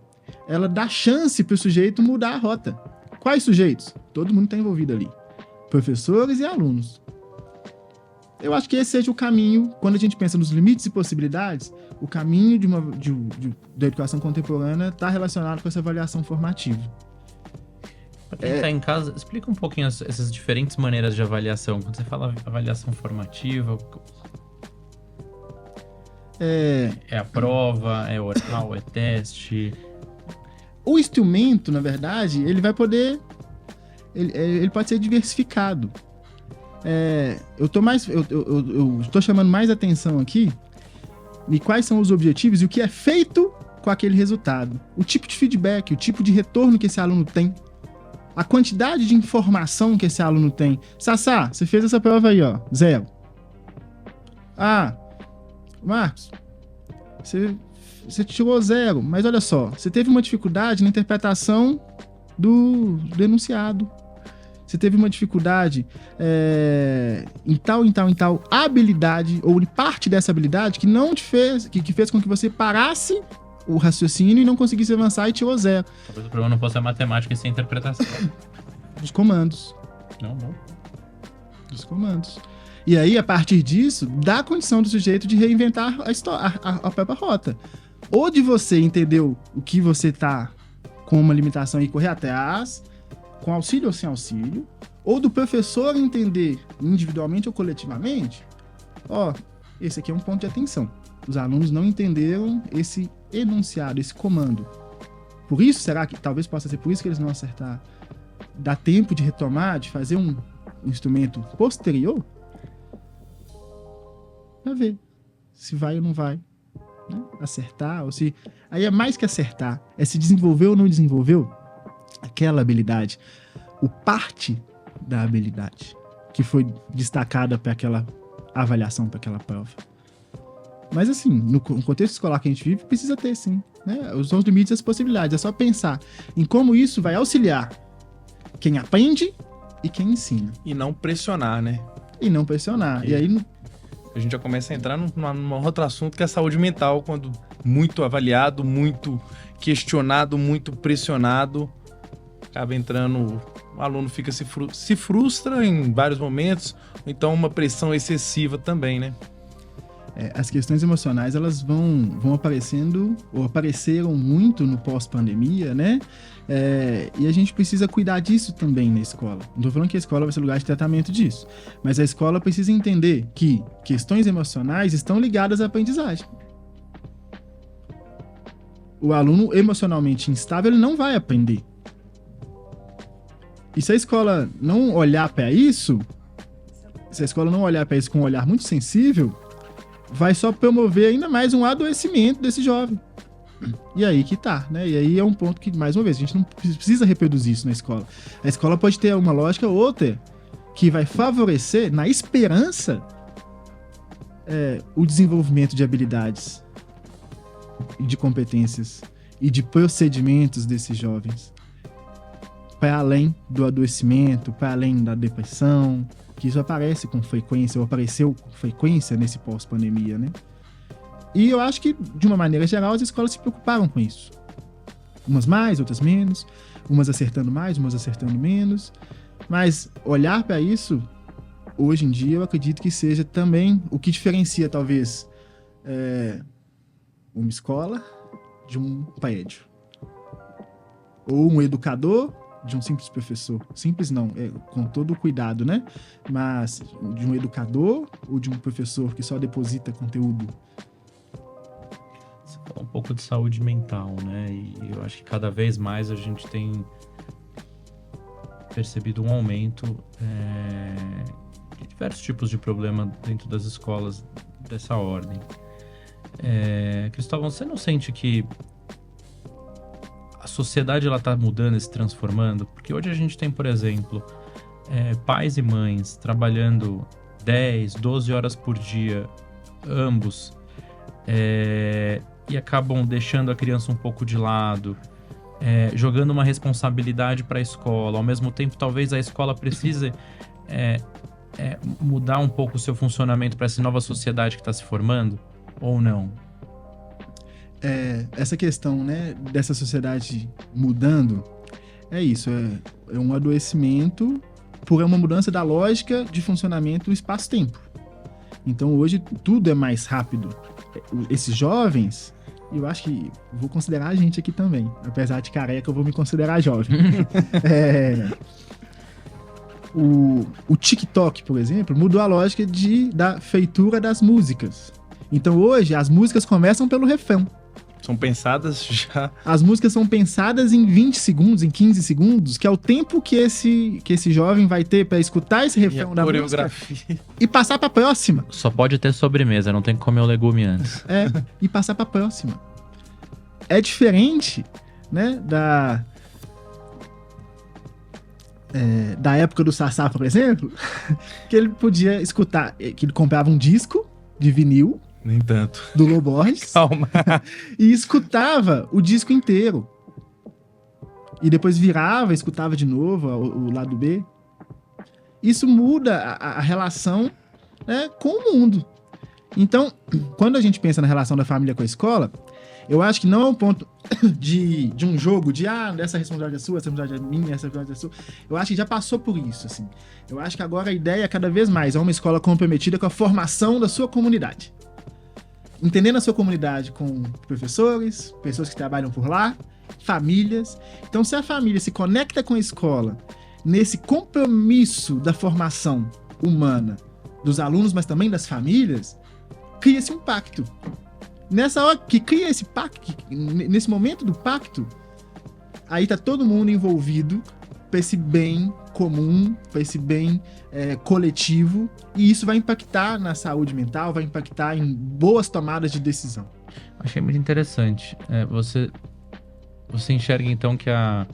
ela dá chance para o sujeito mudar a rota. Quais sujeitos? Todo mundo está envolvido ali. Professores e alunos. Eu acho que esse seja o caminho, quando a gente pensa nos limites e possibilidades, o caminho da educação contemporânea está relacionado com essa avaliação formativa. Pra quem tá em casa, explica um pouquinho essas diferentes maneiras de avaliação. Quando você fala avaliação formativa, é a prova, é oral, é teste? O instrumento, na verdade, ele vai poder... Ele pode ser diversificado. Eu tô chamando mais atenção aqui de quais são os objetivos e o que é feito com aquele resultado. O tipo de feedback, o tipo de retorno que esse aluno tem. A quantidade de informação que esse aluno tem. Sassá, você fez essa prova aí, ó, 0. Ah, Marcos, você tirou 0, mas olha só, você teve uma dificuldade na interpretação do enunciado. Você teve uma dificuldade em tal habilidade, ou em parte dessa habilidade que não te fez, que fez com que você parasse o raciocínio e não conseguisse avançar e tirou 0. Talvez o problema não fosse a matemática e sim a interpretação. Dos comandos. Não. Dos comandos. E aí, a partir disso, dá a condição do sujeito de reinventar a própria rota. Ou de você entender o que você tá com uma limitação e correr atrás, com auxílio ou sem auxílio, ou do professor entender individualmente ou coletivamente, esse aqui é um ponto de atenção. Os alunos não entenderam esse enunciado, esse comando. Por isso, será que talvez possa ser por isso que eles não acertaram? Dá tempo de retomar, de fazer um instrumento posterior? Pra ver se vai ou não vai, né? Acertar, ou se... Aí é mais que acertar, é se desenvolveu ou não desenvolveu aquela habilidade, o parte da habilidade que foi destacada para aquela avaliação, para aquela prova. Mas assim, no contexto escolar que a gente vive, precisa ter sim, né? São os limites e as possibilidades, é só pensar em como isso vai auxiliar quem aprende e quem ensina. E não pressionar, né? E não pressionar. E aí... A gente já começa a entrar num outro assunto que é a saúde mental, quando muito avaliado, muito questionado, muito pressionado, acaba entrando, o aluno fica se frustra em vários momentos, ou então uma pressão excessiva também, né? As questões emocionais, elas vão aparecendo, ou apareceram muito no pós-pandemia, né? E a gente precisa cuidar disso também na escola. Não estou falando que a escola vai ser lugar de tratamento disso, mas a escola precisa entender que questões emocionais estão ligadas à aprendizagem. O aluno emocionalmente instável, ele não vai aprender. E se a escola não olhar para isso, com um olhar muito sensível, vai só promover ainda mais um adoecimento desse jovem. E aí que tá, né? E aí é um ponto que, mais uma vez, a gente não precisa reproduzir isso na escola. A escola pode ter uma lógica ou outra que vai favorecer, na esperança, o desenvolvimento de habilidades e de competências e de procedimentos desses jovens. Para além do adoecimento, para além da depressão, que isso aparece com frequência, ou apareceu com frequência nesse pós-pandemia, né? E eu acho que, de uma maneira geral, as escolas se preocuparam com isso. Umas mais, outras menos, umas acertando mais, umas acertando menos. Mas olhar para isso, hoje em dia, eu acredito que seja também o que diferencia, talvez, uma escola de um prédio. Ou um educador de um simples professor. Simples não, com todo o cuidado, né? Mas de um educador ou de um professor que só deposita conteúdo. Você falou um pouco de saúde mental, né? E eu acho que cada vez mais a gente tem percebido um aumento de diversos tipos de problema dentro das escolas dessa ordem. Cristóvão, você não sente que a sociedade ela tá mudando e se transformando? Porque hoje a gente tem, por exemplo, pais e mães trabalhando 10, 12 horas por dia, ambos, e acabam deixando a criança um pouco de lado, jogando uma responsabilidade para a escola. Ao mesmo tempo, talvez a escola precise mudar um pouco o seu funcionamento para essa nova sociedade que está se formando, ou não? Essa questão, né, dessa sociedade mudando, isso, é um adoecimento por uma mudança da lógica de funcionamento do espaço-tempo. Então hoje tudo é mais rápido. Esses jovens, eu acho que vou considerar a gente aqui também, apesar de careca eu vou me considerar jovem. O TikTok, por exemplo, mudou a lógica da feitura das músicas. Então hoje as músicas começam pelo refrão. São pensadas já... As músicas são pensadas em 20 segundos, em 15 segundos, que é o tempo que esse jovem vai ter para escutar esse refrão da música e passar para a próxima. Só pode ter sobremesa, não tem que comer o legume antes. E passar para a próxima. É diferente, né, da época do Sassá, por exemplo, que ele podia escutar, que ele comprava um disco de vinil, Nem tanto. do Lô Borges, Calma. e escutava o disco inteiro. E depois virava, escutava de novo o lado B. Isso muda a relação, né, com o mundo. Então, quando a gente pensa na relação da família com a escola, eu acho que não é um ponto de um jogo de essa responsabilidade é sua, essa responsabilidade é minha, essa responsabilidade é sua. Eu acho que já passou por isso, assim. Eu acho que agora a ideia, cada vez mais, é uma escola comprometida com a formação da sua comunidade. Entendendo a sua comunidade com professores, pessoas que trabalham por lá, famílias. Então, se a família se conecta com a escola nesse compromisso da formação humana dos alunos, mas também das famílias, cria-se um pacto. Nessa hora que cria esse pacto, nesse momento do pacto, aí tá todo mundo envolvido para esse bem comum, para esse bem coletivo, e isso vai impactar na saúde mental, vai impactar em boas tomadas de decisão. Achei muito interessante. Você enxerga então que a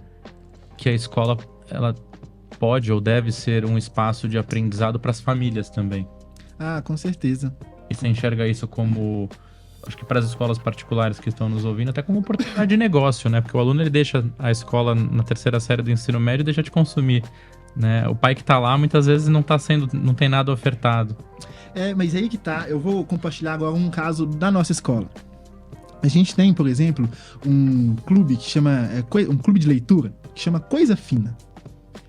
escola ela pode ou deve ser um espaço de aprendizado para as famílias também. Ah, com certeza. E você enxerga isso como, acho que para as escolas particulares que estão nos ouvindo, até como oportunidade de negócio, né? Porque o aluno ele deixa a escola na terceira série do ensino médio e deixa de consumir, né? O pai que tá lá muitas vezes não tem nada ofertado. Mas aí que tá, eu vou compartilhar agora um caso da nossa escola. A gente tem, por exemplo, um clube que chama, um clube de leitura, que chama Coisa Fina.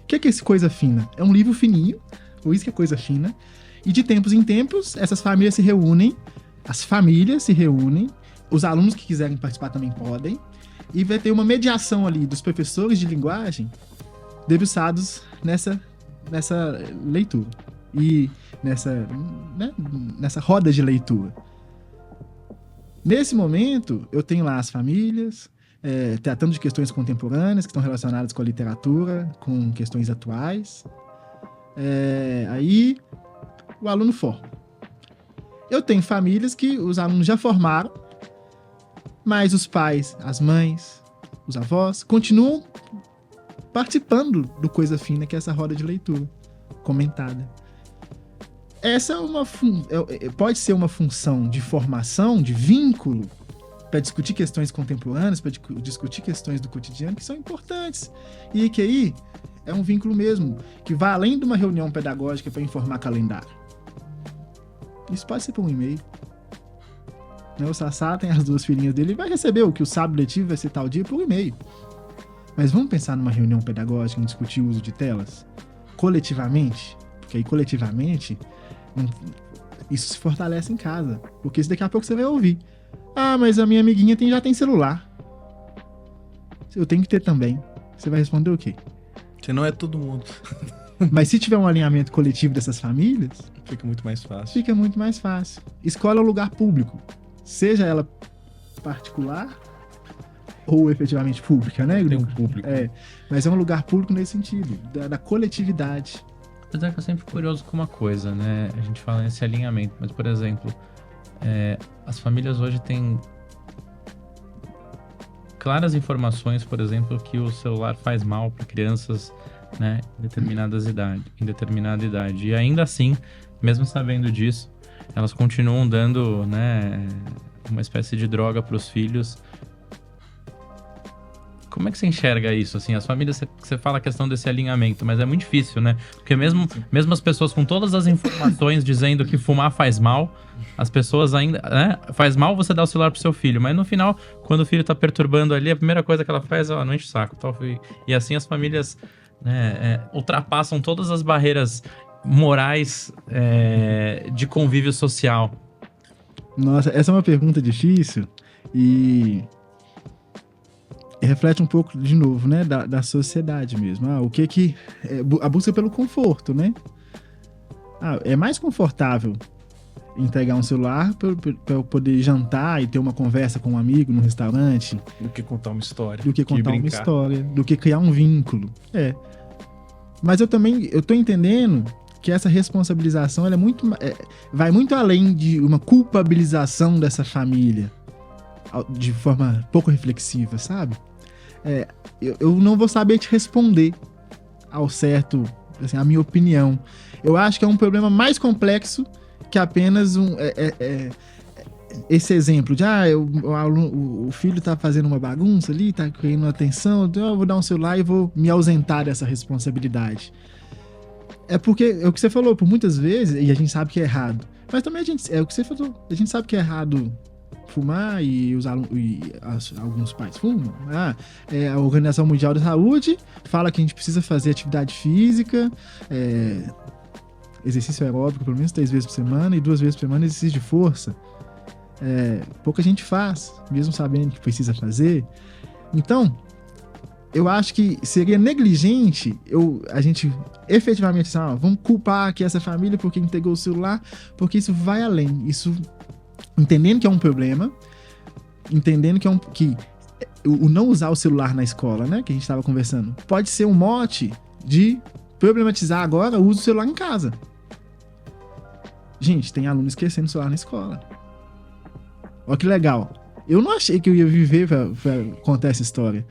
O que é esse Coisa Fina? É um livro fininho, por isso que é Coisa Fina, e de tempos em tempos, essas famílias se reúnem, os alunos que quiserem participar também podem, e vai ter uma mediação ali dos professores de linguagem debruçados nessa leitura, e nessa roda de leitura. Nesse momento, eu tenho lá as famílias, tratando de questões contemporâneas, que estão relacionadas com a literatura, com questões atuais. Aí, o aluno forma. Eu tenho famílias que os alunos já formaram, mas os pais, as mães, os avós, continuam participando do Coisa Fina, que é essa roda de leitura comentada. Essa pode ser uma função de formação, de vínculo, para discutir questões contemporâneas, para discutir questões do cotidiano que são importantes. E que aí é um vínculo mesmo, que vai além de uma reunião pedagógica para informar calendário. Isso pode ser por um e-mail. O Sassá tem as duas filhinhas dele e vai receber o que o sábado letivo vai ser tal dia por e-mail. Mas vamos pensar numa reunião pedagógica, em discutir o uso de telas? Coletivamente? Porque aí coletivamente isso se fortalece em casa. Porque isso daqui a pouco você vai ouvir. Ah, mas a minha amiguinha já tem celular. Eu tenho que ter também. Você vai responder o quê? Você não é todo mundo. Mas se tiver um alinhamento coletivo dessas famílias, fica muito mais fácil. Fica muito mais fácil. Escola é um lugar público. Seja ela particular ou efetivamente pública, né? Tem um público. Mas é um lugar público nesse sentido, da coletividade. Apesar que eu sempre fico curioso com uma coisa, né? A gente fala nesse alinhamento, mas, por exemplo, as famílias hoje têm claras informações, por exemplo, que o celular faz mal para crianças, né, em determinada idade. E ainda assim, mesmo sabendo disso, elas continuam dando, né, uma espécie de droga para os filhos. Como é que você enxerga isso? Assim, as famílias, você fala a questão desse alinhamento, mas é muito difícil, né? Porque mesmo as pessoas com todas as informações dizendo que fumar faz mal, as pessoas ainda... né? Faz mal você dar o celular pro seu filho, mas no final, quando o filho tá perturbando ali, a primeira coisa que ela faz é, não enche o saco. Tal. E assim as famílias, né, ultrapassam todas as barreiras morais de convívio social. Nossa, essa é uma pergunta difícil e reflete um pouco, de novo, né, da sociedade mesmo. O que a busca pelo conforto, né? É mais confortável entregar um celular para eu poder jantar e ter uma conversa com um amigo no restaurante do que contar uma história. Do que contar uma história, do que criar um vínculo. Mas eu tô entendendo que essa responsabilização ela vai muito além de uma culpabilização dessa família de forma pouco reflexiva, sabe? Eu não vou saber te responder ao certo, assim, a minha opinião. Eu acho que é um problema mais complexo que apenas esse exemplo de o filho tá fazendo uma bagunça ali, tá querendo atenção, então eu vou dar um celular e vou me ausentar dessa responsabilidade. É porque, é o que você falou, por muitas vezes, e a gente sabe que é errado, mas também é o que você falou, a gente sabe que é errado fumar e alguns pais fumam. A Organização Mundial da Saúde fala que a gente precisa fazer atividade física, exercício aeróbico pelo menos 3 vezes por semana e 2 vezes por semana exercício de força. Pouca gente faz, mesmo sabendo que precisa fazer. Então, eu acho que seria negligente a gente efetivamente vamos culpar aqui essa família porque entregou o celular, porque isso vai além. Isso, entendendo que é um problema, entendendo que o não usar o celular na escola, né, que a gente estava conversando, pode ser um mote de problematizar agora o uso do celular em casa. Gente, tem aluno esquecendo o celular na escola. Olha que legal. Eu não achei que eu ia viver pra contar essa história.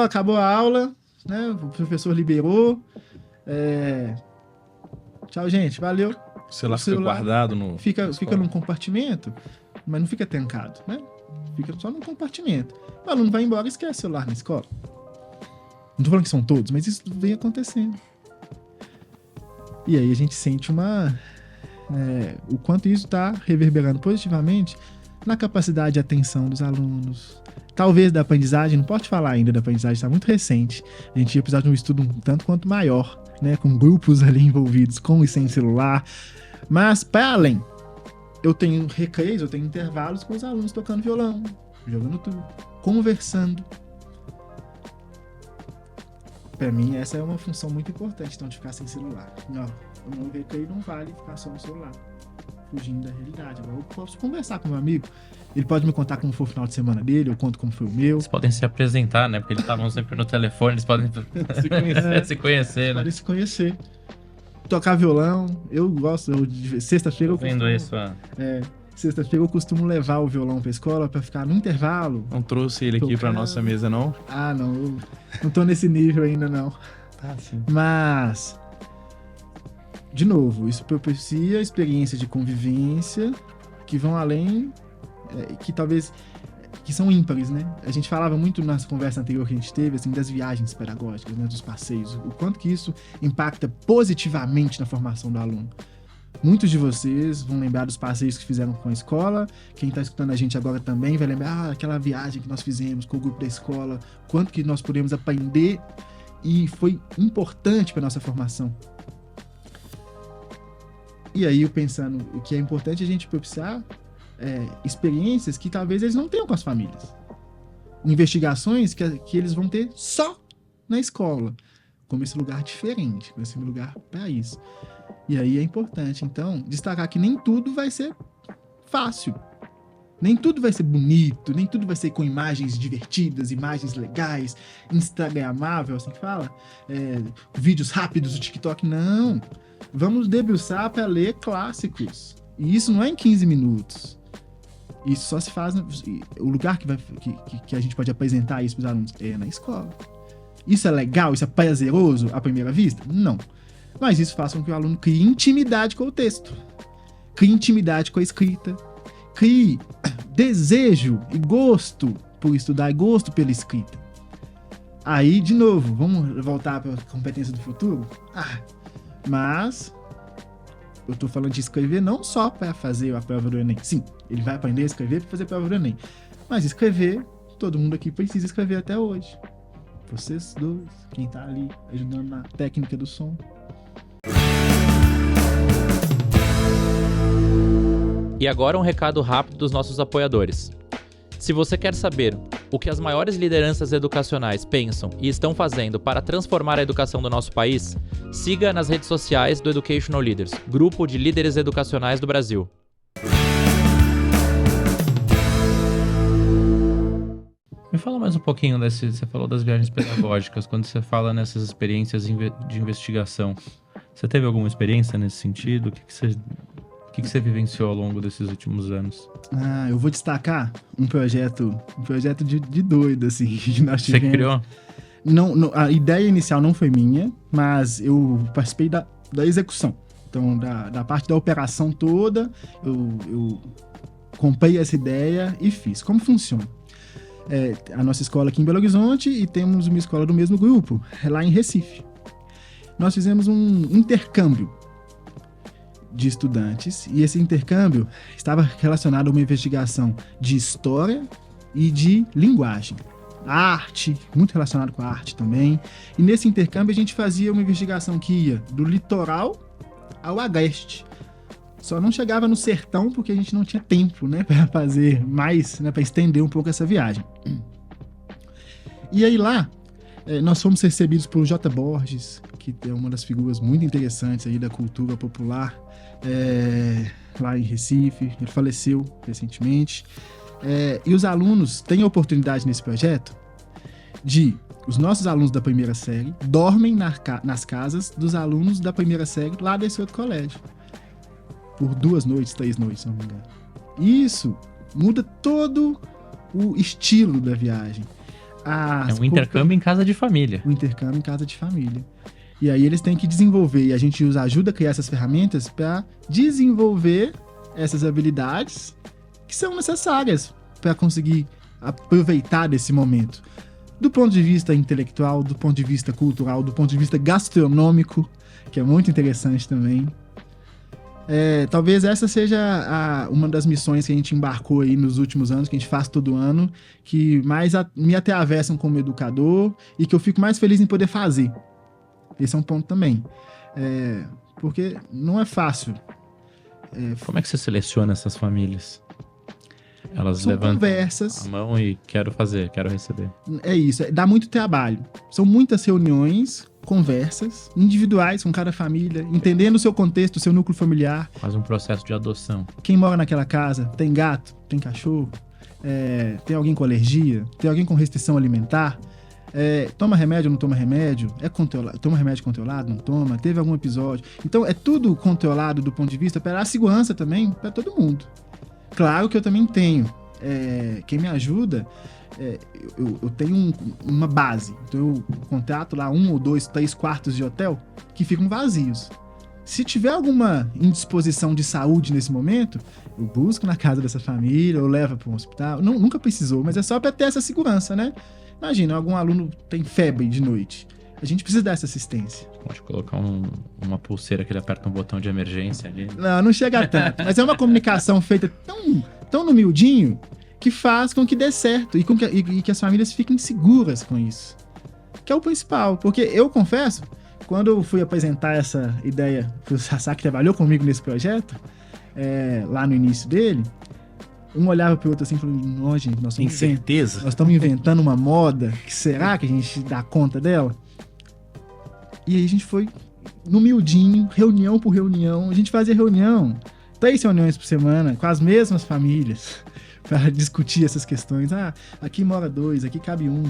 Acabou a aula, né? O professor liberou. Tchau, gente. Valeu. O celular fica guardado no... Fica num compartimento, mas não fica trancado, né? Fica só num compartimento. O aluno vai embora e esquece o celular na escola. Não tô falando que são todos, mas isso vem acontecendo. E aí a gente sente o quanto isso tá reverberando positivamente na capacidade de atenção dos alunos. Talvez da aprendizagem, não posso falar ainda da aprendizagem, está muito recente. A gente ia precisar de um estudo um tanto quanto maior, né, com grupos ali envolvidos, com e sem celular. Mas, para além, eu tenho recreios, eu tenho intervalos com os alunos tocando violão, jogando tudo, conversando. Para mim, essa é uma função muito importante, então, de ficar sem celular. Não, o meu recreio não vale ficar só no celular, fugindo da realidade. Agora eu posso conversar com meu amigo. Ele pode me contar como foi o final de semana dele, eu conto como foi o meu. Eles podem se apresentar, né? Porque eles estavam sempre no telefone, eles podem se conhecer, né? Podem se conhecer. Tocar violão, eu gosto. Sexta-feira eu costumo... isso, sexta-feira eu costumo levar o violão pra escola pra ficar no intervalo. Não trouxe ele aqui pra nossa mesa, não? Não. Eu não tô nesse nível ainda, não. Tá, sim. Mas... de novo, isso propicia experiências de convivência que vão além, que talvez, que são ímpares, né? A gente falava muito na conversa anterior que a gente teve, assim, das viagens pedagógicas, né, dos passeios, o quanto que isso impacta positivamente na formação do aluno. Muitos de vocês vão lembrar dos passeios que fizeram com a escola, quem está escutando a gente agora também vai lembrar aquela viagem que nós fizemos com o grupo da escola, quanto que nós podemos aprender e foi importante para nossa formação. E aí, eu pensando, o que é importante a gente propiciar experiências que talvez eles não tenham com as famílias. Investigações que eles vão ter só na escola, como esse lugar diferente, como esse lugar para isso. E aí é importante, então, destacar que nem tudo vai ser fácil. Nem tudo vai ser bonito, nem tudo vai ser com imagens divertidas, imagens legais, instagramável, assim que fala, vídeos rápidos do TikTok. Não! Vamos debruçar para ler clássicos. E isso não é em 15 minutos. Isso só se faz... o lugar que a gente pode apresentar isso para os alunos é na escola. Isso é legal? Isso é prazeroso à primeira vista? Não. Mas isso faz com que o aluno crie intimidade com o texto. Crie intimidade com a escrita. Crie desejo e gosto por estudar e gosto pela escrita. Aí, de novo, vamos voltar para a competência do futuro? Mas eu tô falando de escrever não só para fazer a prova do Enem. Sim, ele vai aprender a escrever para fazer a prova do Enem. Mas escrever, todo mundo aqui precisa escrever até hoje. Vocês dois, quem tá ali ajudando na técnica do som. E agora um recado rápido dos nossos apoiadores. Se você quer saber o que as maiores lideranças educacionais pensam e estão fazendo para transformar a educação do nosso país, siga nas redes sociais do Educational Leaders, grupo de líderes educacionais do Brasil. Me fala mais um pouquinho você falou das viagens pedagógicas, quando você fala nessas experiências de investigação. Você teve alguma experiência nesse sentido? O que você vivenciou ao longo desses últimos anos? Eu vou destacar um projeto de doido, assim, que nós tivemos. Você criou? A ideia inicial não foi minha, mas eu participei da execução. Então, da parte da operação toda, eu comprei essa ideia e fiz. Como funciona? A nossa escola aqui em Belo Horizonte e temos uma escola do mesmo grupo, lá em Recife. Nós fizemos um intercâmbio de estudantes e esse intercâmbio estava relacionado a uma investigação de história e de linguagem. A arte, muito relacionado com a arte também. E nesse intercâmbio a gente fazia uma investigação que ia do litoral ao agreste. Só não chegava no sertão porque a gente não tinha tempo, né, para fazer mais, né, para estender um pouco essa viagem. E aí lá, nós fomos recebidos por J. Borges, que é uma das figuras muito interessantes aí da cultura popular, lá em Recife. Ele faleceu recentemente. E os alunos têm a oportunidade nesse projeto de... Os nossos alunos da primeira série dormem nas casas dos alunos da primeira série lá desse outro colégio. Por 2 noites, 3 noites, se não me engano. Isso muda todo o estilo da viagem. Um intercâmbio em casa de família. Um intercâmbio em casa de família. E aí eles têm que desenvolver, e a gente os ajuda a criar essas ferramentas para desenvolver essas habilidades que são necessárias para conseguir aproveitar desse momento. Do ponto de vista intelectual, do ponto de vista cultural, do ponto de vista gastronômico, que é muito interessante também. Talvez essa seja uma das missões que a gente embarcou aí nos últimos anos, que a gente faz todo ano, que mais me atravessam como educador e que eu fico mais feliz em poder fazer. Esse é um ponto também. Porque não é fácil. Como é que você seleciona essas famílias? Elas São levantam conversas. a mão e quero fazer, quero receber. É isso, dá muito trabalho. São muitas reuniões, conversas individuais com cada família, entendendo o seu contexto, o seu núcleo familiar. Quase um processo de adoção. Quem mora naquela casa? Tem gato? Tem cachorro? Tem alguém com alergia? Tem alguém com restrição alimentar? Toma remédio ou não toma remédio? Toma remédio controlado? Não toma? Teve algum episódio? Então, é tudo controlado do ponto de vista para a segurança também, para todo mundo. Claro que eu também tenho. Quem me ajuda, eu tenho uma base. Então eu contrato lá 1 ou 2, 3 quartos de hotel que ficam vazios. Se tiver alguma indisposição de saúde nesse momento, eu busco na casa dessa família, eu levo para um hospital. Nunca precisou, mas é só para ter essa segurança, né? Imagina, algum aluno tem febre de noite. A gente precisa dessa assistência. Pode colocar uma pulseira que ele aperta um botão de emergência ali. Não chega tanto. Mas é uma comunicação feita tão no miudinho que faz com que dê certo e que as famílias fiquem seguras com isso. Que é o principal. Porque eu confesso, quando eu fui apresentar essa ideia pro Sassá, que trabalhou comigo nesse projeto, lá no início dele, um olhava pro outro assim e falou: "Não, gente, nós Tem certeza? Nós estamos inventando uma moda. Será que a gente dá conta dela?" E aí a gente foi no miudinho, reunião por reunião. A gente fazia reunião, 3 reuniões por semana, com as mesmas famílias, para discutir essas questões. Aqui mora 2, aqui cabe 1.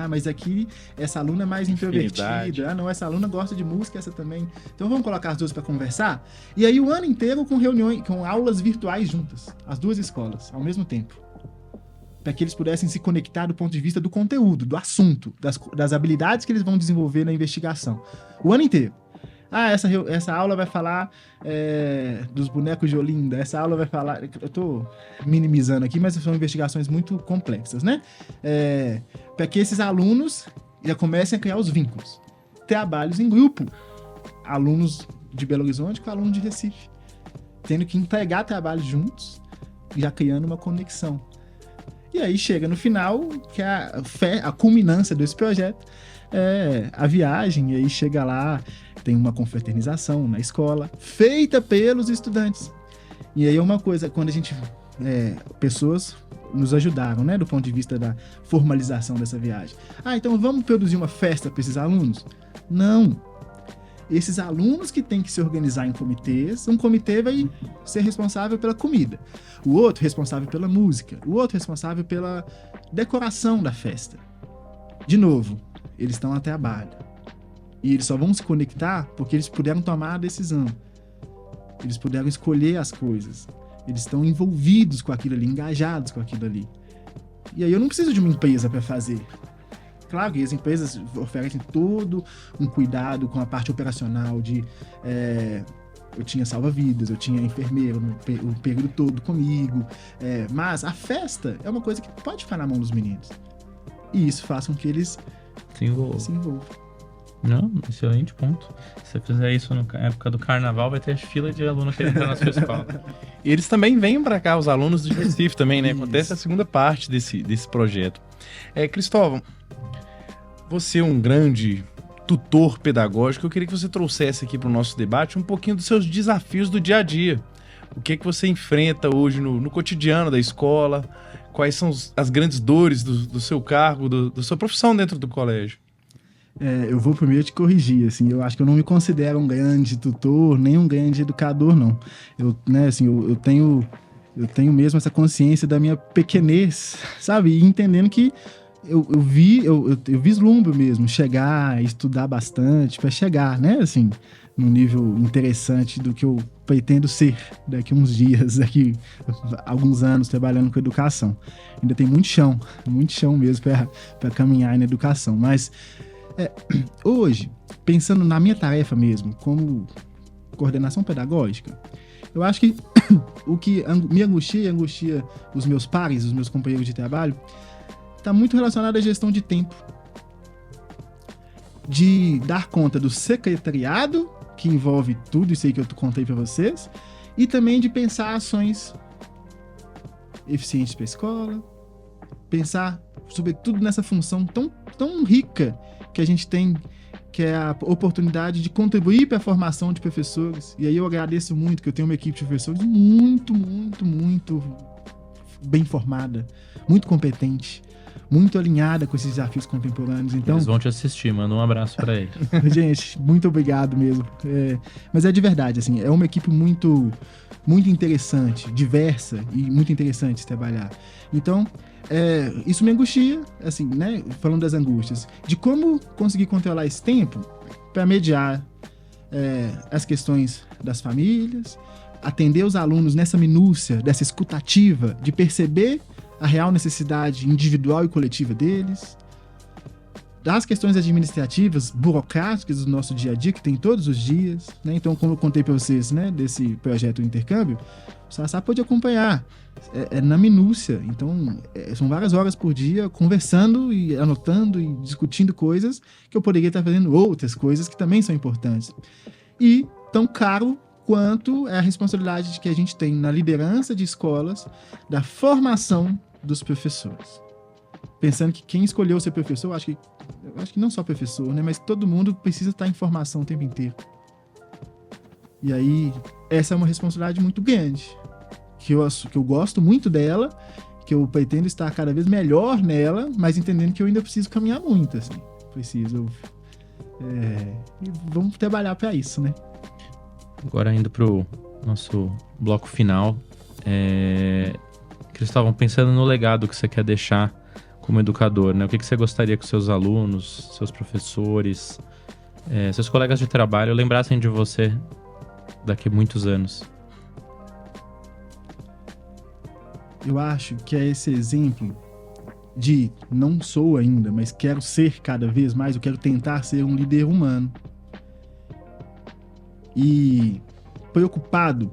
Mas aqui essa aluna é mais introvertida. Não, essa aluna gosta de música, essa também. Então vamos colocar as duas para conversar? E aí o ano inteiro com reuniões, com aulas virtuais juntas, as duas escolas, ao mesmo tempo. Para que eles pudessem se conectar do ponto de vista do conteúdo, do assunto, das habilidades que eles vão desenvolver na investigação. O ano inteiro. Essa aula vai falar dos bonecos de Olinda, essa aula vai falar... Eu estou minimizando aqui, mas são investigações muito complexas, né? Para que esses alunos já comecem a criar os vínculos. Trabalhos em grupo. Alunos de Belo Horizonte com alunos de Recife. Tendo que entregar trabalhos juntos, já criando uma conexão. E aí chega no final, que é a culminância desse projeto, a viagem, e aí chega lá, tem uma confraternização na escola, feita pelos estudantes. E aí é uma coisa, quando a gente... pessoas nos ajudaram, né, do ponto de vista da formalização dessa viagem. Então vamos produzir uma festa para esses alunos? Não. Esses alunos que têm que se organizar em comitês, um comitê vai ser responsável pela comida, o outro responsável pela música, o outro responsável pela decoração da festa. De novo, eles estão a trabalho. E eles só vão se conectar porque eles puderam tomar a decisão. Eles puderam escolher as coisas. Eles estão envolvidos com aquilo ali, engajados com aquilo ali. E aí eu não preciso de uma empresa para fazer. Claro que as empresas oferecem todo um cuidado com a parte operacional eu tinha salva-vidas, eu tinha enfermeiro o período todo comigo, mas a festa é uma coisa que pode ficar na mão dos meninos. E isso faz com que eles se envolvam. Não, excelente ponto. Se você fizer isso na época do carnaval, vai ter fila de aluno querendo entrar na sua escola. E eles também vêm para cá, os alunos de Recife também, né? Isso. Acontece a segunda parte desse projeto. Cristóvão, você é um grande tutor pedagógico, eu queria que você trouxesse aqui para o nosso debate um pouquinho dos seus desafios do dia a dia. O que você enfrenta hoje no cotidiano da escola? Quais são as grandes dores do seu cargo, da sua profissão dentro do colégio? Eu vou primeiro te corrigir, assim, eu acho que eu não me considero um grande tutor, nem um grande educador, não. Eu tenho mesmo essa consciência da minha pequenez, sabe? E entendendo que eu vislumbro mesmo chegar, estudar bastante para chegar, né, assim, num nível interessante do que eu pretendo ser daqui uns dias, daqui alguns anos trabalhando com educação. Ainda tem muito chão mesmo para caminhar na educação, mas hoje, pensando na minha tarefa mesmo, como coordenação pedagógica, eu acho que o que me angustia e angustia os meus pares, os meus companheiros de trabalho, está muito relacionado à gestão de tempo. De dar conta do secretariado, que envolve tudo isso aí que eu contei para vocês, e também de pensar ações eficientes para a escola, pensar sobretudo nessa função tão rica que a gente tem, que é a oportunidade de contribuir para a formação de professores. E aí eu agradeço muito que eu tenho uma equipe de professores muito, muito, muito bem formada, muito competente, muito alinhada com esses desafios contemporâneos. Então, eles vão te assistir, manda um abraço para eles. Gente, muito obrigado mesmo. Mas é de verdade, assim, é uma equipe muito, muito interessante, diversa e muito interessante de trabalhar. Então, isso me angustia, assim, né? Falando das angústias, de como conseguir controlar esse tempo para mediar as questões das famílias, atender os alunos nessa minúcia, dessa escutativa, de perceber a real necessidade individual e coletiva deles, das questões administrativas, burocráticas do nosso dia a dia, que tem todos os dias, né? Então, como eu contei para vocês, né, desse projeto Intercâmbio, o Sassá pode acompanhar na minúcia. Então, são várias horas por dia conversando e anotando e discutindo coisas que eu poderia estar fazendo outras coisas que também são importantes. E tão caro quanto é a responsabilidade que a gente tem na liderança de escolas, da formação dos professores. Pensando que quem escolheu ser professor, eu acho que não só professor, né, mas todo mundo precisa estar em formação o tempo inteiro. E aí, essa é uma responsabilidade muito grande, que eu gosto muito dela, que eu pretendo estar cada vez melhor nela, mas entendendo que eu ainda preciso caminhar muito, assim. E vamos trabalhar para isso, né? Agora indo pro nosso bloco final, Cristóvão, pensando no legado que você quer deixar como educador, né? O que você gostaria que seus alunos, seus professores, seus colegas de trabalho lembrassem de você daqui a muitos anos? Eu acho que é esse exemplo de não sou ainda, mas quero ser cada vez mais, eu quero tentar ser um líder humano. E preocupado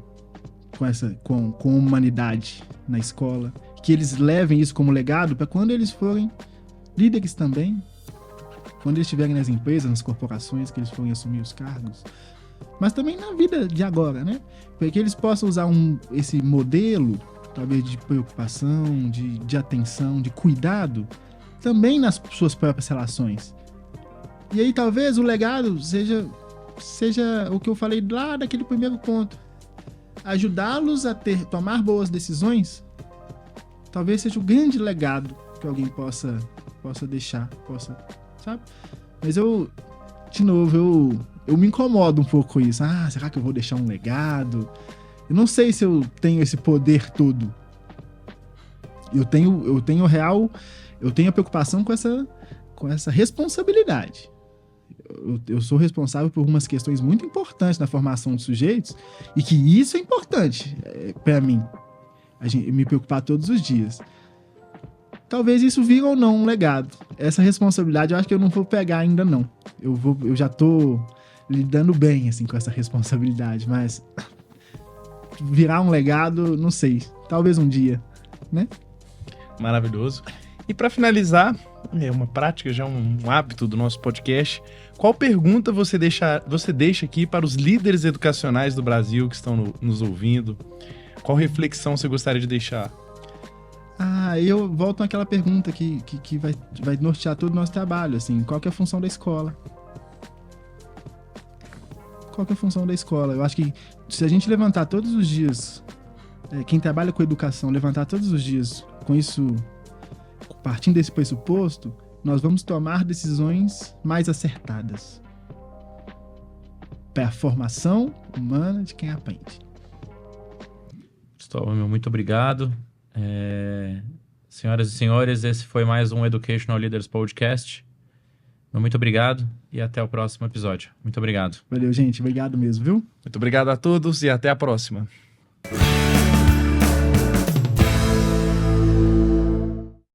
com a humanidade na escola, que eles levem isso como legado para quando eles forem líderes também, quando eles estiverem nas empresas, nas corporações, que eles forem assumir os cargos, mas também na vida de agora, né? Para que eles possam usar esse modelo, talvez de preocupação, de atenção, de cuidado, também nas suas próprias relações. E aí talvez o legado seja o que eu falei lá daquele primeiro ponto. Ajudá-los a tomar boas decisões, talvez seja o grande legado que alguém possa deixar, sabe? Mas de novo, eu me incomodo um pouco com isso. Será que eu vou deixar um legado? Eu não sei se eu tenho esse poder todo. Eu tenho a preocupação com essa responsabilidade. Eu sou responsável por umas questões muito importantes na formação de sujeitos, e que isso é importante para mim, me preocupar todos os dias. talvez isso vire ou não um legado. Essa responsabilidade eu acho que eu não vou pegar ainda não. Eu já tô lidando bem assim com essa responsabilidade, mas virar um legado, não sei, talvez um dia, né? Maravilhoso. E para finalizar, é uma prática, já um hábito do nosso podcast, qual pergunta você deixa aqui para os líderes educacionais do Brasil que estão nos ouvindo? Qual reflexão você gostaria de deixar? Eu volto naquela pergunta que vai nortear todo o nosso trabalho, assim, qual que é a função da escola? Qual que é a função da escola? Eu acho que se a gente levantar todos os dias, quem trabalha com educação, levantar todos os dias com isso, partindo desse pressuposto, nós vamos tomar decisões mais acertadas para a formação humana de quem aprende. Cristóvão, muito obrigado. Senhoras e senhores, esse foi mais um Educational Leaders Podcast. Muito obrigado e até o próximo episódio. Muito obrigado. Valeu, gente. Obrigado mesmo, viu? Muito obrigado a todos e até a próxima.